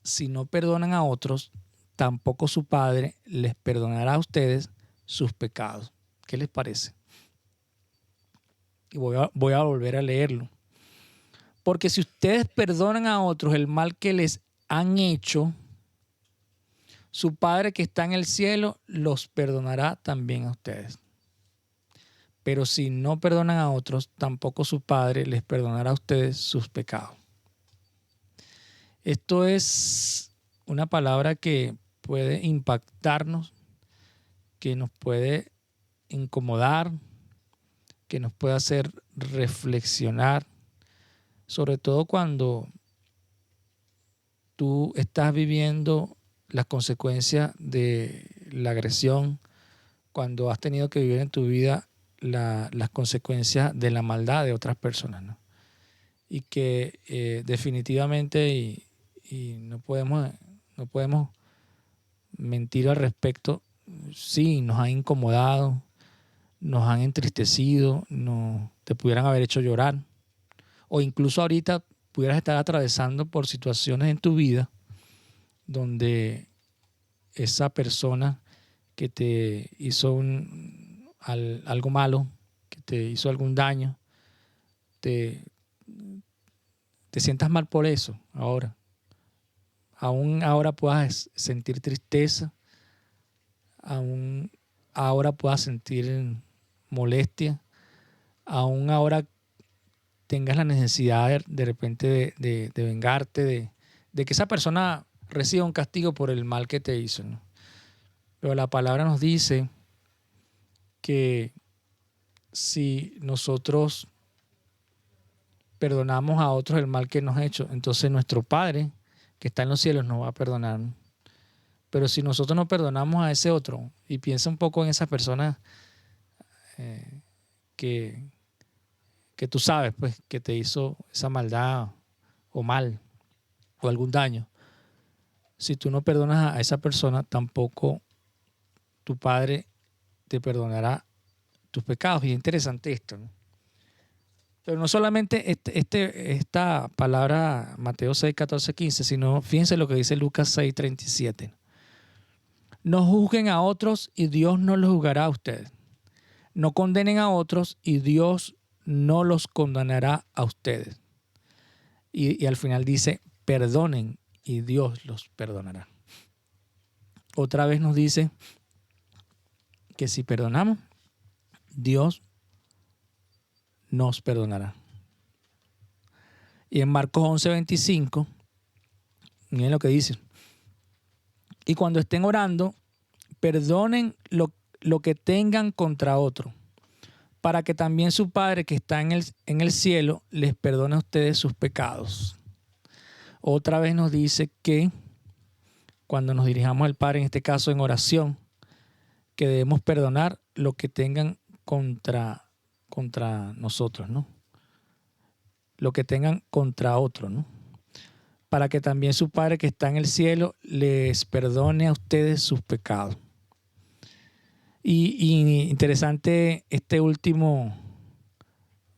si no perdonan a otros, tampoco su Padre les perdonará a ustedes sus pecados. ¿Qué les parece? Y voy a volver a leerlo. Porque si ustedes perdonan a otros el mal que les han hecho, su Padre que está en el cielo los perdonará también a ustedes. Pero si no perdonan a otros, tampoco su Padre les perdonará a ustedes sus pecados. Esto es una palabra que puede impactarnos, que nos puede incomodar, que nos puede hacer reflexionar, sobre todo cuando tú estás viviendo las consecuencias de la agresión, cuando has tenido que vivir en tu vida las consecuencias de la maldad de otras personas, ¿no? Y que definitivamente y no podemos mentir al respecto, sí, nos han incomodado, nos han entristecido, te pudieran haber hecho llorar, o incluso ahorita pudieras estar atravesando por situaciones en tu vida donde esa persona que te hizo algo malo, que te hizo algún daño, te sientas mal por eso ahora. Aún ahora puedas sentir tristeza, aún ahora puedas sentir molestia, aún ahora tengas la necesidad de repente de vengarte, de que esa persona reciba un castigo por el mal que te hizo, ¿no? Pero la palabra nos dice que si nosotros perdonamos a otros el mal que nos ha hecho, entonces nuestro Padre que está en los cielos nos va a perdonar. Pero si nosotros no perdonamos a ese otro, y piensa un poco en esa persona que tú sabes pues, que te hizo esa maldad o mal o algún daño, si tú no perdonas a esa persona, tampoco tu Padre te perdonará tus pecados. Y es interesante esto, ¿no? Pero no solamente esta palabra Mateo 6, 14, 15, sino fíjense lo que dice Lucas 6, 37. No juzguen a otros y Dios no los juzgará a ustedes. No condenen a otros y Dios no los condenará a ustedes. Y al final dice, perdonen y Dios los perdonará. Otra vez nos dice que si perdonamos, Dios nos perdonará. Y en Marcos 11, 25, miren lo que dice. Y cuando estén orando, perdonen lo que tengan contra otro, para que también su Padre que está en el cielo les perdone a ustedes sus pecados. Otra vez nos dice que cuando nos dirijamos al Padre, en este caso en oración, que debemos perdonar lo que tengan contra nosotros, ¿no? Lo que tengan contra otro, ¿no? Para que también su Padre que está en el cielo les perdone a ustedes sus pecados. Y interesante este último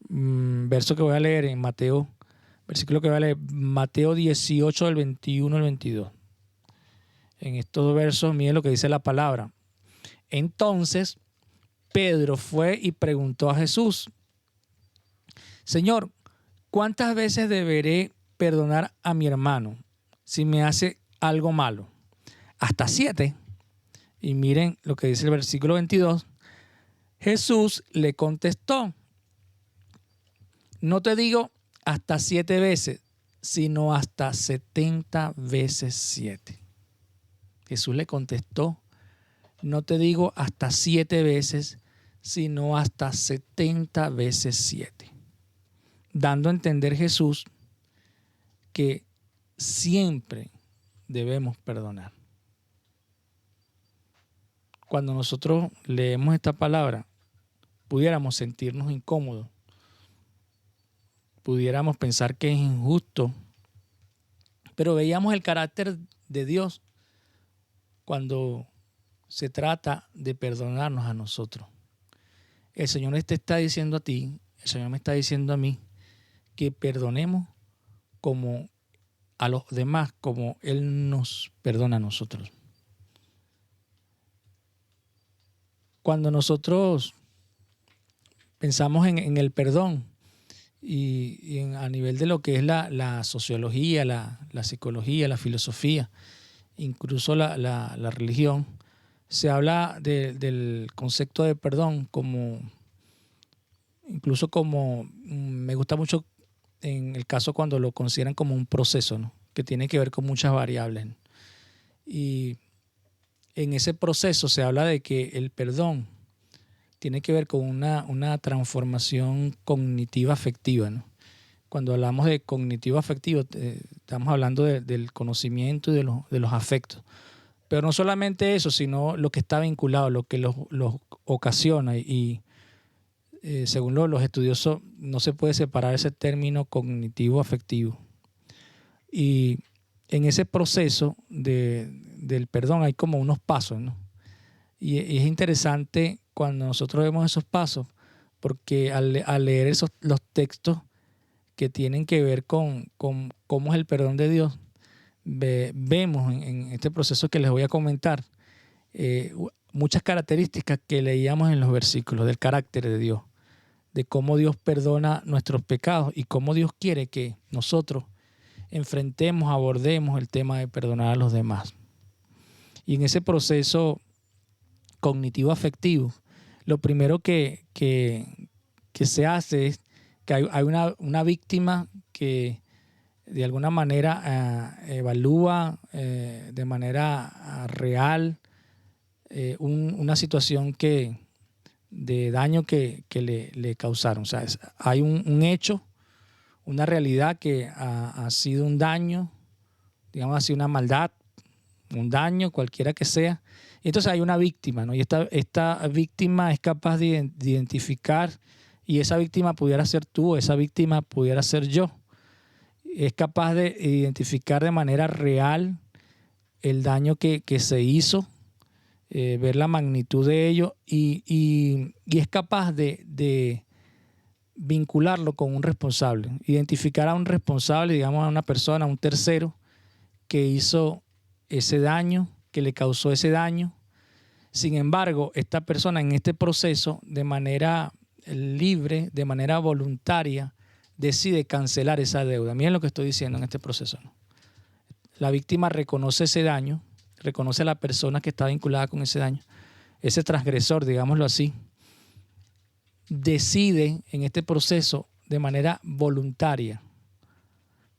verso que voy a leer en Mateo, versículo que voy a leer, Mateo 18, del 21 al 22. En estos dos versos, miren lo que dice la palabra. Entonces Pedro fue y preguntó a Jesús, Señor, ¿cuántas veces deberé perdonar a mi hermano si me hace algo malo? ¿Hasta 7? Y miren lo que dice el versículo 22. Jesús le contestó, no te digo hasta 7 veces, sino hasta 70 veces 7. Jesús le contestó, no te digo hasta 7 veces, sino hasta 70 veces 7. Dando a entender Jesús que siempre debemos perdonar. Cuando nosotros leemos esta palabra, pudiéramos sentirnos incómodos, pudiéramos pensar que es injusto, pero veíamos el carácter de Dios cuando se trata de perdonarnos a nosotros. El Señor te está diciendo a ti, el Señor me está diciendo a mí, que perdonemos como a los demás, como Él nos perdona a nosotros. Cuando nosotros pensamos en el perdón y a nivel de lo que es la sociología, la psicología, la filosofía, incluso la religión, se habla del concepto de perdón como incluso como me gusta mucho en el caso cuando lo consideran como un proceso, ¿no? Que tiene que ver con muchas variables, ¿no? Y en ese proceso se habla de que el perdón tiene que ver con una transformación cognitiva afectiva, ¿no? Cuando hablamos de cognitivo afectivo, estamos hablando del conocimiento y de los afectos. Pero no solamente eso, sino lo que está vinculado, lo que los ocasiona. Y según los estudiosos, no se puede separar ese término cognitivo afectivo. Y en ese proceso del perdón hay como unos pasos, ¿no? Y es interesante cuando nosotros vemos esos pasos, porque al leer los textos que tienen que ver con cómo es el perdón de Dios, vemos en este proceso que les voy a comentar muchas características que leíamos en los versículos del carácter de Dios, de cómo Dios perdona nuestros pecados y cómo Dios quiere que nosotros enfrentemos, abordemos el tema de perdonar a los demás. Y en ese proceso cognitivo afectivo, lo primero que se hace es que hay una víctima que de alguna manera evalúa de manera real una situación de daño que le causaron. O sea, hay un hecho, una realidad que ha sido un daño, digamos así, una maldad, un daño, cualquiera que sea. Y entonces hay una víctima, ¿no? Y esta víctima es capaz de identificar, y esa víctima pudiera ser tú, esa víctima pudiera ser yo. Es capaz de identificar de manera real el daño que se hizo, ver la magnitud de ello y es capaz de vincularlo con un responsable, identificar a un responsable, digamos a una persona, a un tercero que hizo ese daño, que le causó ese daño. Sin embargo, esta persona en este proceso, de manera libre, de manera voluntaria, decide cancelar esa deuda. Miren lo que estoy diciendo en este proceso, ¿no? La víctima reconoce ese daño, reconoce a la persona que está vinculada con ese daño, ese transgresor, digámoslo así, decide en este proceso de manera voluntaria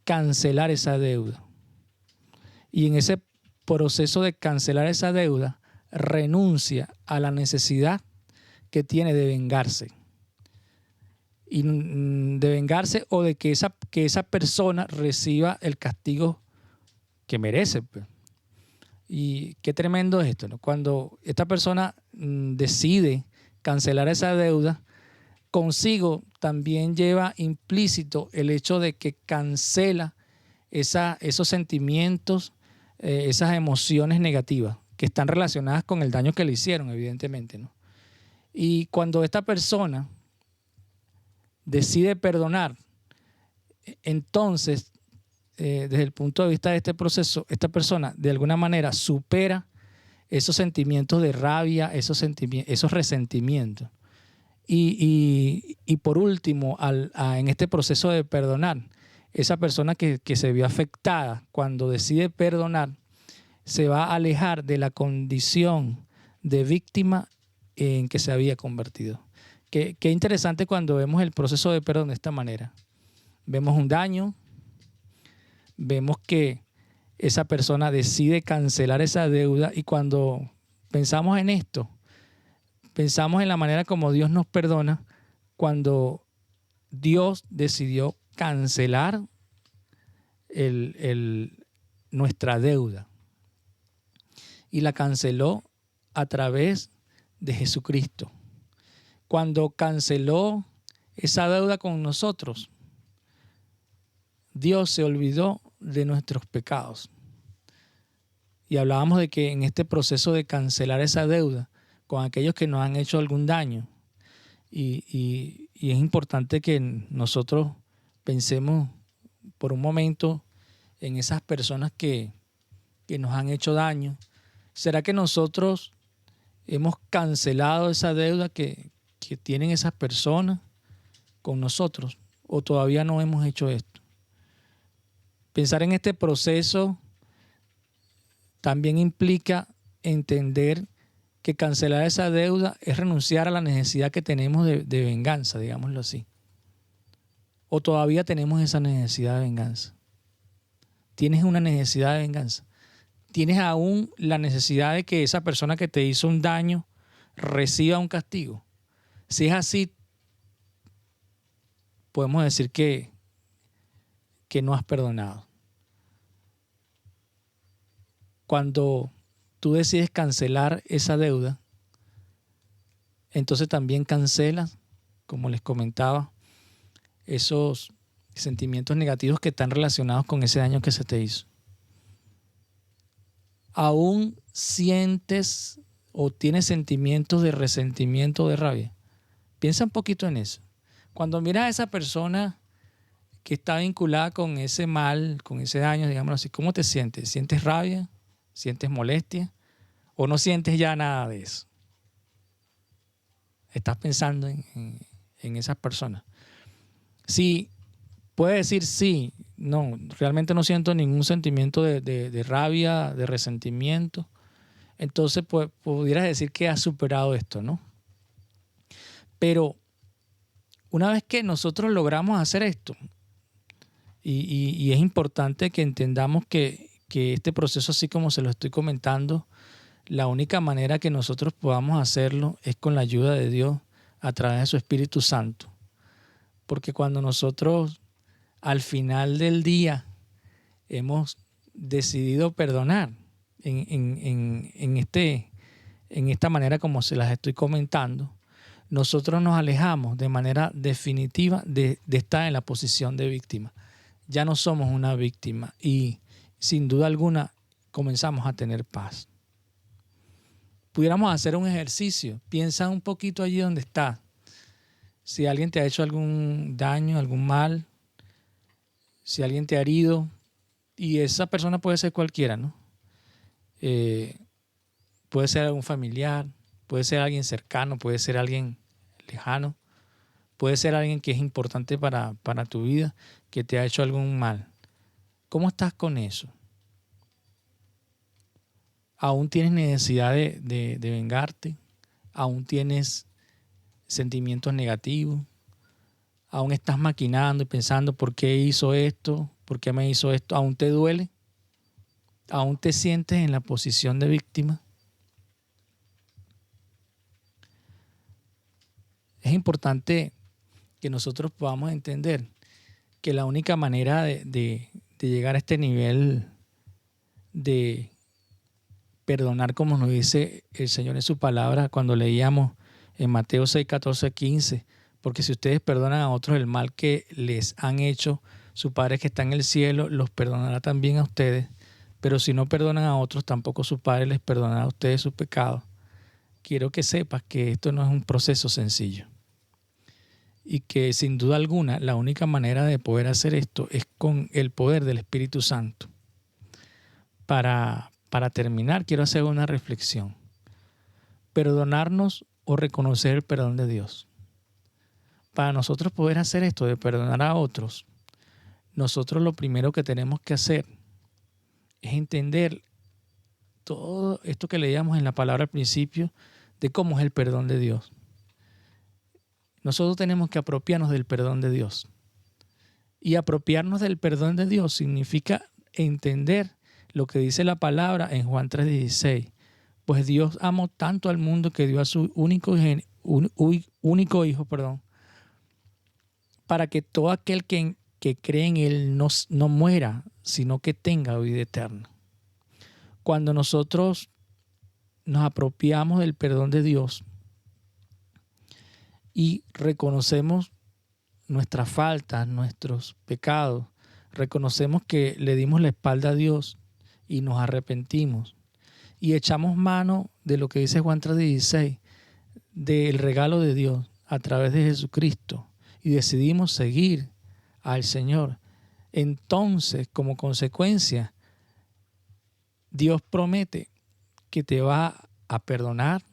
cancelar esa deuda. Y en ese proceso de cancelar esa deuda, renuncia a la necesidad que tiene de vengarse. Y de vengarse o de que esa persona reciba el castigo que merece. Y qué tremendo es esto, ¿no? Cuando esta persona decide cancelar esa deuda, consigo también lleva implícito el hecho de que cancela esos sentimientos, esas emociones negativas que están relacionadas con el daño que le hicieron, evidentemente, ¿no? Y cuando esta persona decide perdonar, entonces, desde el punto de vista de este proceso, esta persona de alguna manera supera esos sentimientos de rabia, esos resentimientos. Y por último, en este proceso de perdonar, esa persona que se vio afectada cuando decide perdonar, se va a alejar de la condición de víctima en que se había convertido. Qué interesante cuando vemos el proceso de perdón de esta manera. Vemos un daño, vemos que esa persona decide cancelar esa deuda y cuando pensamos en esto, pensamos en la manera como Dios nos perdona cuando Dios decidió cancelar nuestra deuda y la canceló a través de Jesucristo. Cuando canceló esa deuda con nosotros, Dios se olvidó de nuestros pecados. Y hablábamos de que en este proceso de cancelar esa deuda con aquellos que nos han hecho algún daño, y es importante que nosotros pensemos por un momento en esas personas que nos han hecho daño. ¿Será que nosotros hemos cancelado esa deuda que tienen esas personas con nosotros o todavía no hemos hecho esto? Pensar en este proceso también implica entender que cancelar esa deuda es renunciar a la necesidad que tenemos de venganza, digámoslo así. ¿O todavía tenemos esa necesidad de venganza? ¿Tienes una necesidad de venganza? ¿Tienes aún la necesidad de que esa persona que te hizo un daño reciba un castigo? Si es así, podemos decir que no has perdonado. Cuando tú decides cancelar esa deuda, entonces también cancelas, como les comentaba, esos sentimientos negativos que están relacionados con ese daño que se te hizo. ¿Aún sientes o tienes sentimientos de resentimiento o de rabia? Piensa un poquito en eso. Cuando miras a esa persona que está vinculada con ese mal, con ese daño, digámoslo así, ¿cómo te sientes? ¿Sientes rabia? ¿Sientes molestia? ¿O no sientes ya nada de eso? ¿Estás pensando en esas personas? Sí, puede decir sí, no, realmente no siento ningún sentimiento de rabia, de resentimiento. Entonces pudieras decir que has superado esto, ¿no? Pero una vez que nosotros logramos hacer esto, y es importante que entendamos que este proceso, así como se lo estoy comentando, la única manera que nosotros podamos hacerlo es con la ayuda de Dios a través de su Espíritu Santo. Porque cuando nosotros al final del día hemos decidido perdonar en esta manera como se las estoy comentando, nosotros nos alejamos de manera definitiva de estar en la posición de víctima. Ya no somos una víctima y sin duda alguna comenzamos a tener paz. Pudiéramos hacer un ejercicio. Piensa un poquito allí donde estás. Si alguien te ha hecho algún daño, algún mal, si alguien te ha herido, y esa persona puede ser cualquiera, ¿no? Puede ser algún familiar, puede ser alguien cercano, puede ser alguien lejano, puede ser alguien que es importante para tu vida, que te ha hecho algún mal. ¿Cómo estás con eso? ¿Aún tienes necesidad de vengarte? ¿Aún tienes sentimientos negativos? ¿Aún estás maquinando y pensando por qué hizo esto? ¿Por qué me hizo esto? ¿Aún te duele? ¿Aún te sientes en la posición de víctima? Es importante que nosotros podamos entender que la única manera de llegar a este nivel de perdonar, como nos dice el Señor en su palabra cuando leíamos en Mateo 6, 14, 15, porque si ustedes perdonan a otros el mal que les han hecho, su Padre que está en el cielo los perdonará también a ustedes, pero si no perdonan a otros, tampoco su Padre les perdonará a ustedes sus pecados. Quiero que sepas que esto no es un proceso sencillo y que sin duda alguna la única manera de poder hacer esto es con el poder del Espíritu Santo. Para terminar, quiero hacer una reflexión. Perdonarnos o reconocer el perdón de Dios. Para nosotros poder hacer esto de perdonar a otros, nosotros lo primero que tenemos que hacer es entender todo esto que leíamos en la palabra al principio de cómo es el perdón de Dios. Nosotros tenemos que apropiarnos del perdón de Dios. Y apropiarnos del perdón de Dios significa entender lo que dice la palabra en Juan 3:16. Pues Dios amó tanto al mundo que dio a su único hijo, para que todo aquel que cree en Él no muera, sino que tenga vida eterna. Cuando nosotros nos apropiamos del perdón de Dios y reconocemos nuestras faltas, nuestros pecados, reconocemos que le dimos la espalda a Dios y nos arrepentimos y echamos mano de lo que dice Juan 3:16, del regalo de Dios a través de Jesucristo, y decidimos seguir al Señor, entonces como consecuencia Dios promete que te va a perdonar,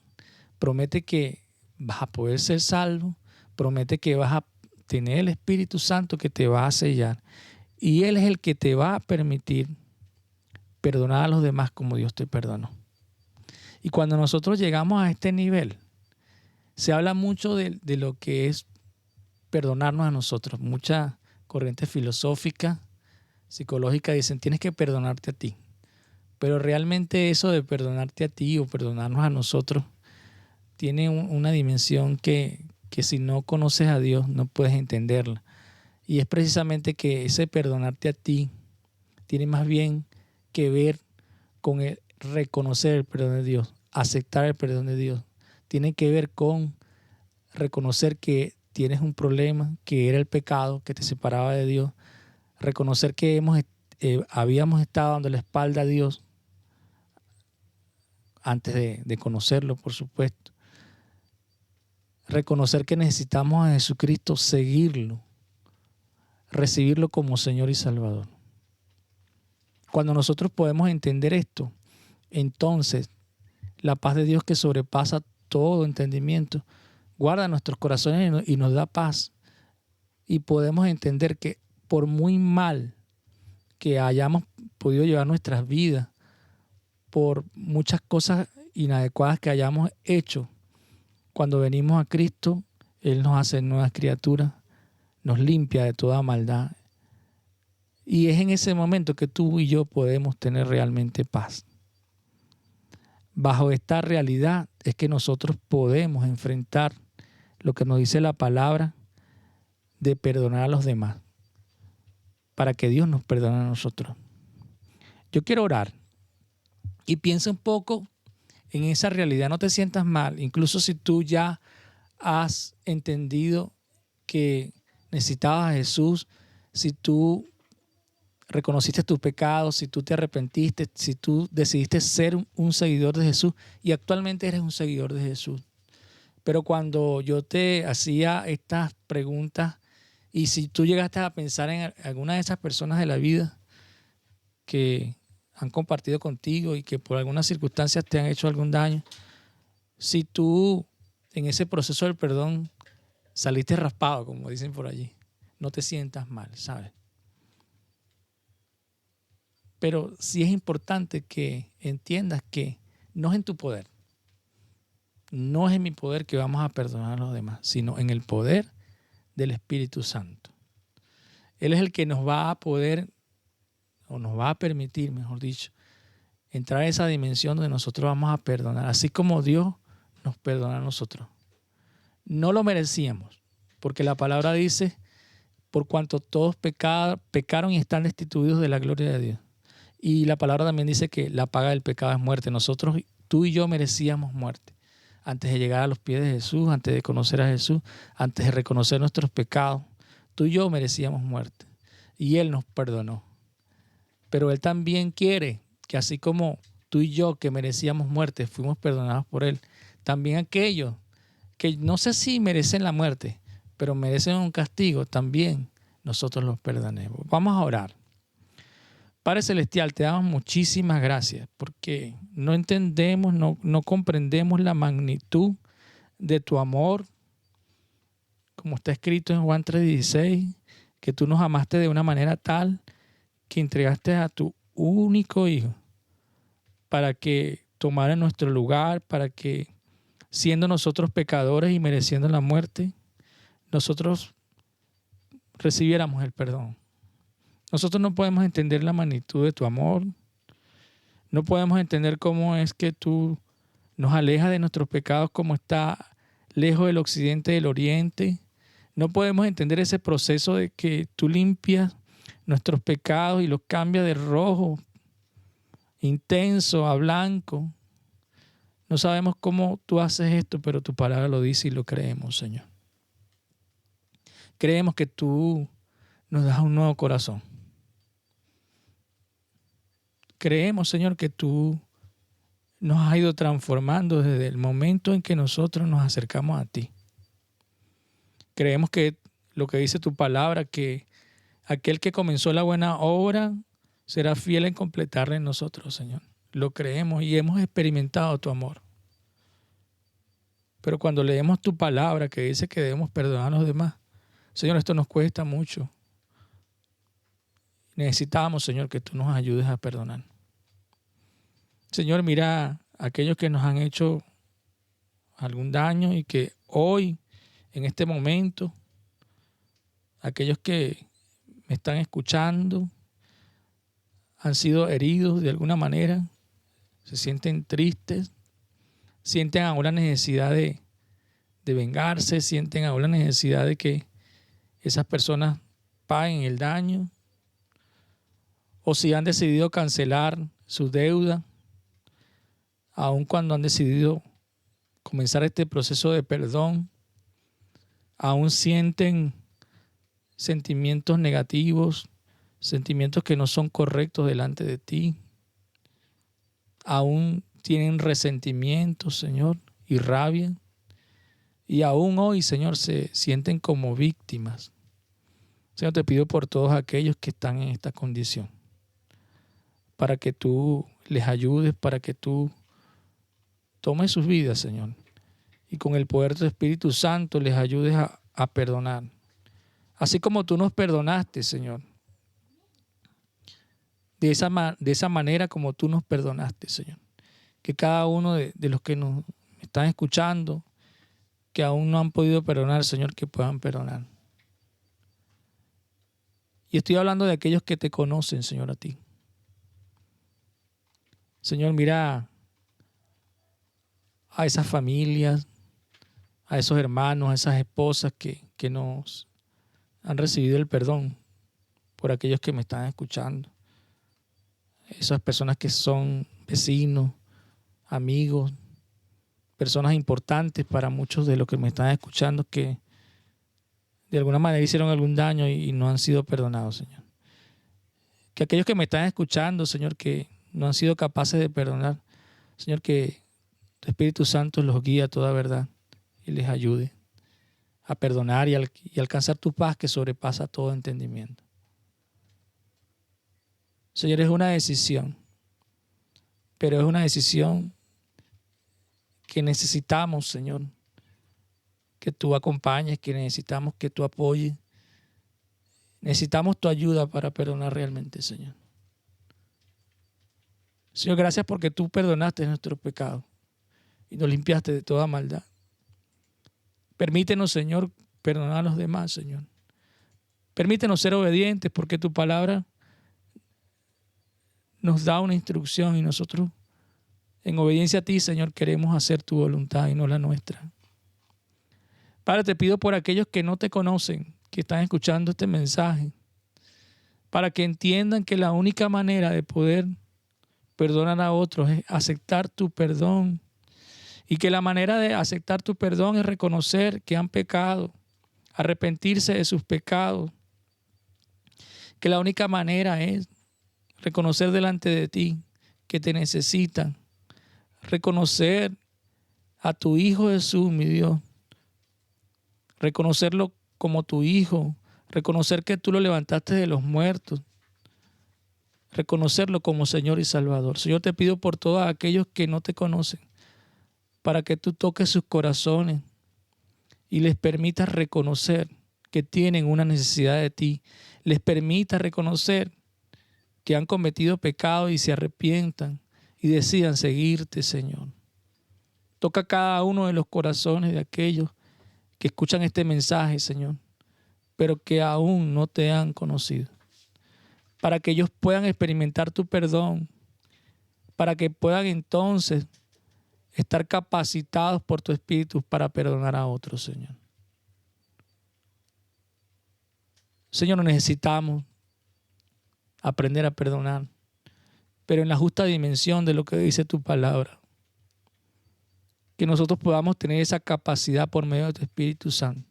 promete que vas a poder ser salvo, promete que vas a tener el Espíritu Santo que te va a sellar, y Él es el que te va a permitir perdonar a los demás como Dios te perdonó. Y cuando nosotros llegamos a este nivel, se habla mucho de lo que es perdonarnos a nosotros. Muchas corrientes filosóficas, psicológicas dicen, tienes que perdonarte a ti. Pero realmente eso de perdonarte a ti o perdonarnos a nosotros tiene una dimensión que si no conoces a Dios no puedes entenderla. Y es precisamente que ese perdonarte a ti tiene más bien que ver con el reconocer el perdón de Dios, aceptar el perdón de Dios. Tiene que ver con reconocer que tienes un problema, que era el pecado que te separaba de Dios, reconocer que habíamos estado dando la espalda a Dios antes de conocerlo, por supuesto. Reconocer que necesitamos a Jesucristo, seguirlo, recibirlo como Señor y Salvador. Cuando nosotros podemos entender esto, entonces la paz de Dios que sobrepasa todo entendimiento, guarda nuestros corazones y nos da paz. Y podemos entender que por muy mal que hayamos podido llevar nuestras vidas, por muchas cosas inadecuadas que hayamos hecho, cuando venimos a Cristo, Él nos hace nuevas criaturas, nos limpia de toda maldad. Y es en ese momento que tú y yo podemos tener realmente paz. Bajo esta realidad es que nosotros podemos enfrentar lo que nos dice la palabra de perdonar a los demás, para que Dios nos perdone a nosotros. Yo quiero orar y piensa un poco en esa realidad. No te sientas mal, incluso si tú ya has entendido que necesitabas a Jesús, si tú reconociste tus pecados, si tú te arrepentiste, si tú decidiste ser un seguidor de Jesús y actualmente eres un seguidor de Jesús. Pero cuando yo te hacía estas preguntas y si tú llegaste a pensar en alguna de esas personas de la vida que han compartido contigo y que por algunas circunstancias te han hecho algún daño, si tú en ese proceso del perdón saliste raspado, como dicen por allí, no te sientas mal, ¿sabes? Pero sí es importante que entiendas que no es en tu poder, no es en mi poder que vamos a perdonar a los demás, sino en el poder del Espíritu Santo. Él es el que nos va a poder, o nos va a permitir, mejor dicho, entrar a esa dimensión donde nosotros vamos a perdonar, así como Dios nos perdona a nosotros. No lo merecíamos, porque la palabra dice, por cuanto todos pecaron y están destituidos de la gloria de Dios. Y la palabra también dice que la paga del pecado es muerte. Nosotros, tú y yo merecíamos muerte. Antes de llegar a los pies de Jesús, antes de conocer a Jesús, antes de reconocer nuestros pecados, tú y yo merecíamos muerte. Y Él nos perdonó. Pero Él también quiere que así como tú y yo que merecíamos muerte, fuimos perdonados por Él, también aquellos que no sé si merecen la muerte, pero merecen un castigo, también nosotros los perdonemos. Vamos a orar. Padre Celestial, te damos muchísimas gracias porque no entendemos, no comprendemos la magnitud de tu amor, como está escrito en Juan 3:16, que tú nos amaste de una manera tal que entregaste a tu único Hijo para que tomara nuestro lugar, para que siendo nosotros pecadores y mereciendo la muerte, nosotros recibiéramos el perdón. Nosotros no podemos entender la magnitud de tu amor. No podemos entender cómo es que tú nos alejas de nuestros pecados como está lejos del occidente del oriente. No podemos entender ese proceso de que tú limpias nuestros pecados y los cambias de rojo intenso a blanco. No sabemos cómo tú haces esto, pero tu palabra lo dice y lo creemos, Señor. Creemos que tú nos das un nuevo corazón. Creemos, Señor, que tú nos has ido transformando desde el momento en que nosotros nos acercamos a ti. Creemos que lo que dice tu palabra, que aquel que comenzó la buena obra será fiel en completarla en nosotros, Señor. Lo creemos y hemos experimentado tu amor. Pero cuando leemos tu palabra que dice que debemos perdonar a los demás, Señor, esto nos cuesta mucho. Necesitamos, Señor, que tú nos ayudes a perdonar. Señor, mira aquellos que nos han hecho algún daño y que hoy, en este momento, aquellos que me están escuchando han sido heridos de alguna manera, se sienten tristes, sienten ahora la necesidad de vengarse, sienten ahora la necesidad de que esas personas paguen el daño, o si han decidido cancelar su deuda, aun cuando han decidido comenzar este proceso de perdón, aún sienten sentimientos negativos, sentimientos que no son correctos delante de ti, aún tienen resentimientos, Señor, y rabia, y aún hoy, Señor, se sienten como víctimas. Señor, te pido por todos aquellos que están en esta condición, para que tú les ayudes, para que tú tomes sus vidas, Señor, y con el poder de tu Espíritu Santo les ayudes a perdonar. Así como tú nos perdonaste, Señor. De esa manera como tú nos perdonaste, Señor. Que cada uno de los que nos están escuchando, que aún no han podido perdonar, Señor, que puedan perdonar. Y estoy hablando de aquellos que te conocen, Señor, a ti. Señor, mira a esas familias, a esos hermanos, a esas esposas que nos han recibido el perdón por aquellos que me están escuchando. Esas personas que son vecinos, amigos, personas importantes para muchos de los que me están escuchando que de alguna manera hicieron algún daño y no han sido perdonados, Señor. Que aquellos que me están escuchando, Señor, que no han sido capaces de perdonar, Señor, que tu Espíritu Santo los guíe a toda verdad y les ayude a perdonar y alcanzar tu paz que sobrepasa todo entendimiento. Señor, es una decisión, pero es una decisión que necesitamos, Señor, que tú acompañes, que necesitamos que tú apoyes. Necesitamos tu ayuda para perdonar realmente, Señor. Señor, gracias porque tú perdonaste nuestros pecados y nos limpiaste de toda maldad. Permítenos, Señor, perdonar a los demás, Señor. Permítenos ser obedientes porque tu palabra nos da una instrucción y nosotros, en obediencia a ti, Señor, queremos hacer tu voluntad y no la nuestra. Padre, te pido por aquellos que no te conocen, que están escuchando este mensaje, para que entiendan que la única manera de poder perdonar a otros es aceptar tu perdón, y que la manera de aceptar tu perdón es reconocer que han pecado, arrepentirse de sus pecados, que la única manera es reconocer delante de ti que te necesitan, reconocer a tu Hijo Jesús, mi Dios, reconocerlo como tu Hijo, reconocer que tú lo levantaste de los muertos, reconocerlo como Señor y Salvador. Señor, te pido por todos aquellos que no te conocen, para que tú toques sus corazones y les permitas reconocer que tienen una necesidad de ti, les permitas reconocer que han cometido pecado y se arrepientan y decidan seguirte, Señor. Toca cada uno de los corazones de aquellos que escuchan este mensaje, Señor, pero que aún no te han conocido, para que ellos puedan experimentar tu perdón, para que puedan entonces estar capacitados por tu Espíritu para perdonar a otros, Señor. Señor, necesitamos aprender a perdonar, pero en la justa dimensión de lo que dice tu palabra. Que nosotros podamos tener esa capacidad por medio de tu Espíritu Santo.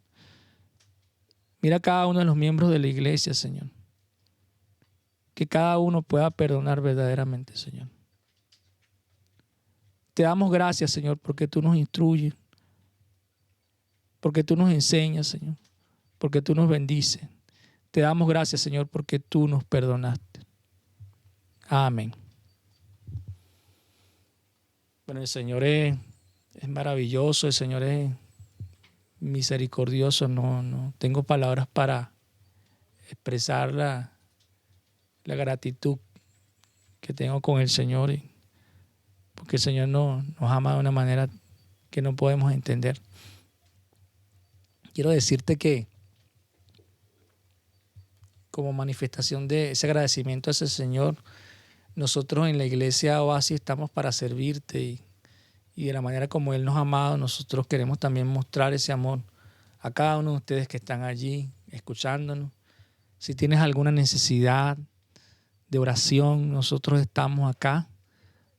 Mira a cada uno de los miembros de la iglesia, Señor. Que cada uno pueda perdonar verdaderamente, Señor. Te damos gracias, Señor, porque tú nos instruyes, porque tú nos enseñas, Señor, porque tú nos bendices. Te damos gracias, Señor, porque tú nos perdonaste. Amén. Bueno, el Señor es maravilloso, el Señor es misericordioso. No tengo palabras para expresar la gratitud que tengo con el Señor. porque el Señor nos ama de una manera que no podemos entender. Quiero decirte que como manifestación de ese agradecimiento a ese Señor, nosotros en la iglesia Oasis estamos para servirte y de la manera como Él nos ha amado, nosotros queremos también mostrar ese amor a cada uno de ustedes que están allí escuchándonos. Si tienes alguna necesidad de oración, nosotros estamos acá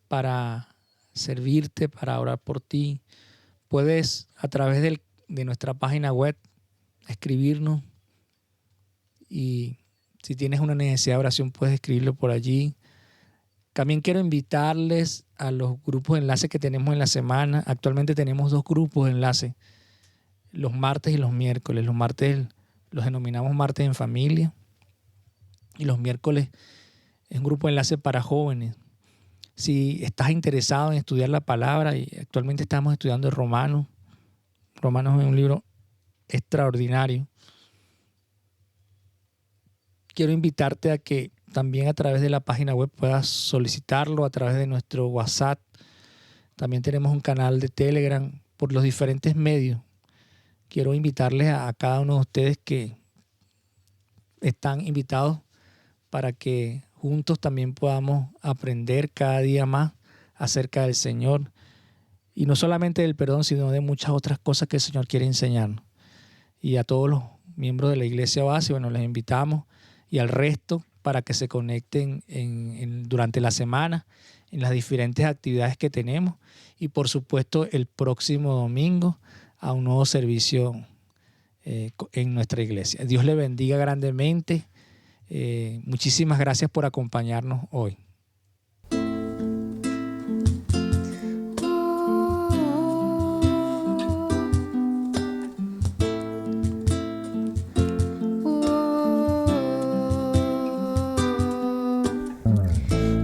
para servirte, para orar por ti. Puedes a través de nuestra página web escribirnos, y si tienes una necesidad de oración puedes escribirlo por allí. También quiero invitarles a los grupos de enlace que tenemos en la semana. Actualmente tenemos 2 grupos de enlace, los martes y los miércoles. Los martes los denominamos martes en familia y los miércoles es un grupo de enlace para jóvenes. Si estás interesado en estudiar la palabra, y actualmente estamos estudiando Romanos. Romanos es un libro extraordinario. Quiero invitarte a que también a través de la página web puedas solicitarlo, a través de nuestro WhatsApp. También tenemos un canal de Telegram, por los diferentes medios. Quiero invitarles a cada uno de ustedes que están invitados para que juntos también podamos aprender cada día más acerca del Señor. Y no solamente del perdón, sino de muchas otras cosas que el Señor quiere enseñarnos. Y a todos los miembros de la Iglesia Oasis, bueno, les invitamos, y al resto para que se conecten durante la semana en las diferentes actividades que tenemos, y por supuesto el próximo domingo a un nuevo servicio en nuestra iglesia. Dios le bendiga grandemente. Muchísimas gracias por acompañarnos hoy.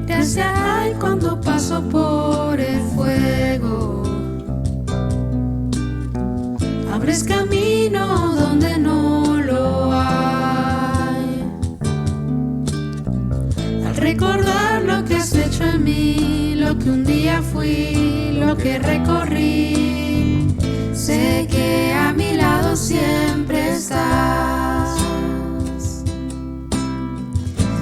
Gracias hay cuando paso por el fuego, abres camino donde no lo hay. Al recordar lo que has hecho en mí, lo que un día fui, lo que recorrí, sé que a mi lado siempre estás.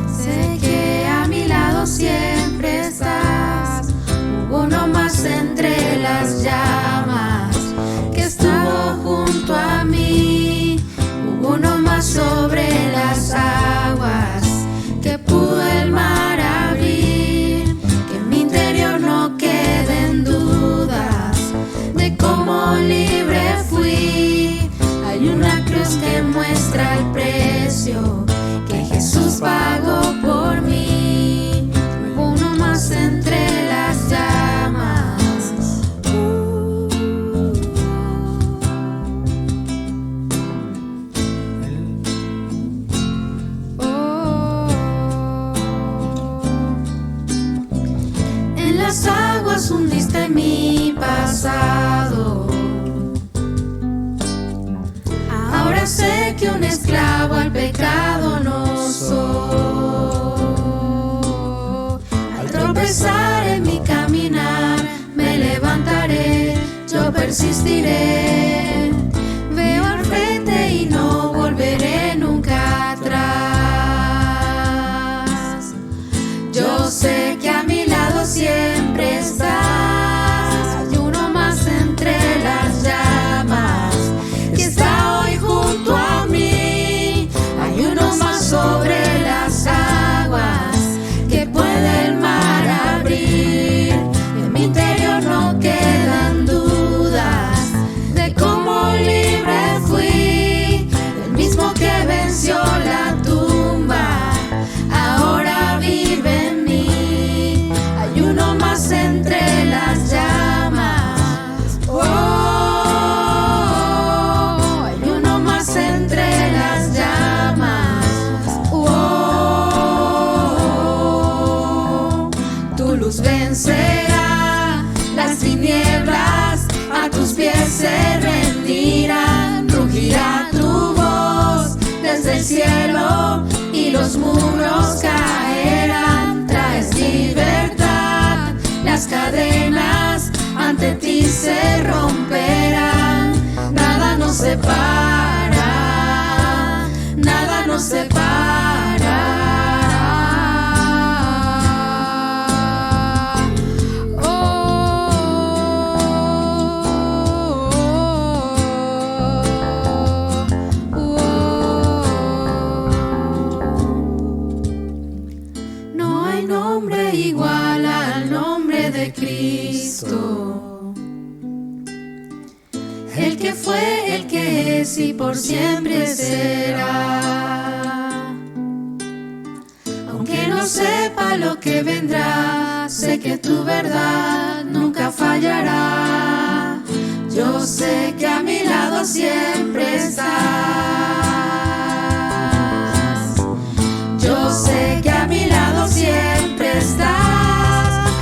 Sé que a mi lado siempre estás. Hubo uno más entre las llamas que estuvo junto a mí. Hubo uno más sobre las aguas que pudo el mar abrir. Que en mi interior no queden dudas de cómo libre fui. Hay una cruz que muestra el precio que Jesús pagó por mí. Hubo uno más entre las llamas. En las aguas hundiste mi pasado. Ahora sé que un esclavo al pecado no soy. Al tropezar en mi caminar, me levantaré, yo persistiré. Veo al frente y no volveré nunca atrás. Yo sé que a mi lado siempre estás. Hay uno más entre las llamas que está hoy junto a mí. Hay uno más sobre las aguas que puede el mar abrir. En mi interior no quedan dudas de cómo libre fui. El mismo que venció la tumba ahora vive en mí. Hay uno más entre las llamas. Oh, hay uno más entre las llamas. Oh, tu luz vencerá las tinieblas, a tus pies se rendirán. Rugirá tu voz desde el cielo y los muros caerán. Traes libertad, la las cadenas ante ti se romperán. Nada nos separa, nada nos separa. No hay nombre igual al nombre de Cristo, el que fue, el que es y por siempre será. Aunque no sepa lo que vendrá, sé que tu verdad nunca fallará. Yo sé que a mi lado siempre estás. Yo sé que a mi lado siempre estás.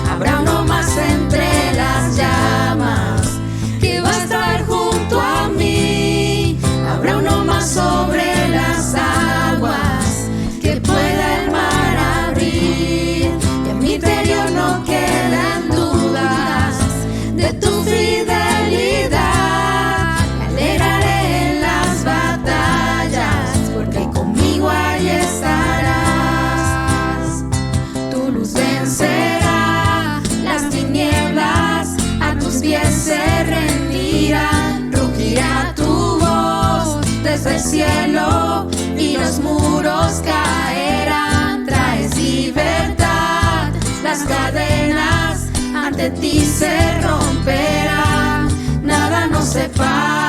Habrá uno más entre las llamas que va a estar junto a mí. Habrá uno más sobre las aguas que pueda el mar abrir. Y en mi interior no quedan dudas de tu fidelidad. Me alegraré en las batallas porque conmigo ahí estarás. Tu luz vencerá las tinieblas, a tus pies se rendirán. Rugirá tu voz desde el cielo y los muros caerán. Traes libertad, las cadenas ante ti se romperán. Nada nos separa.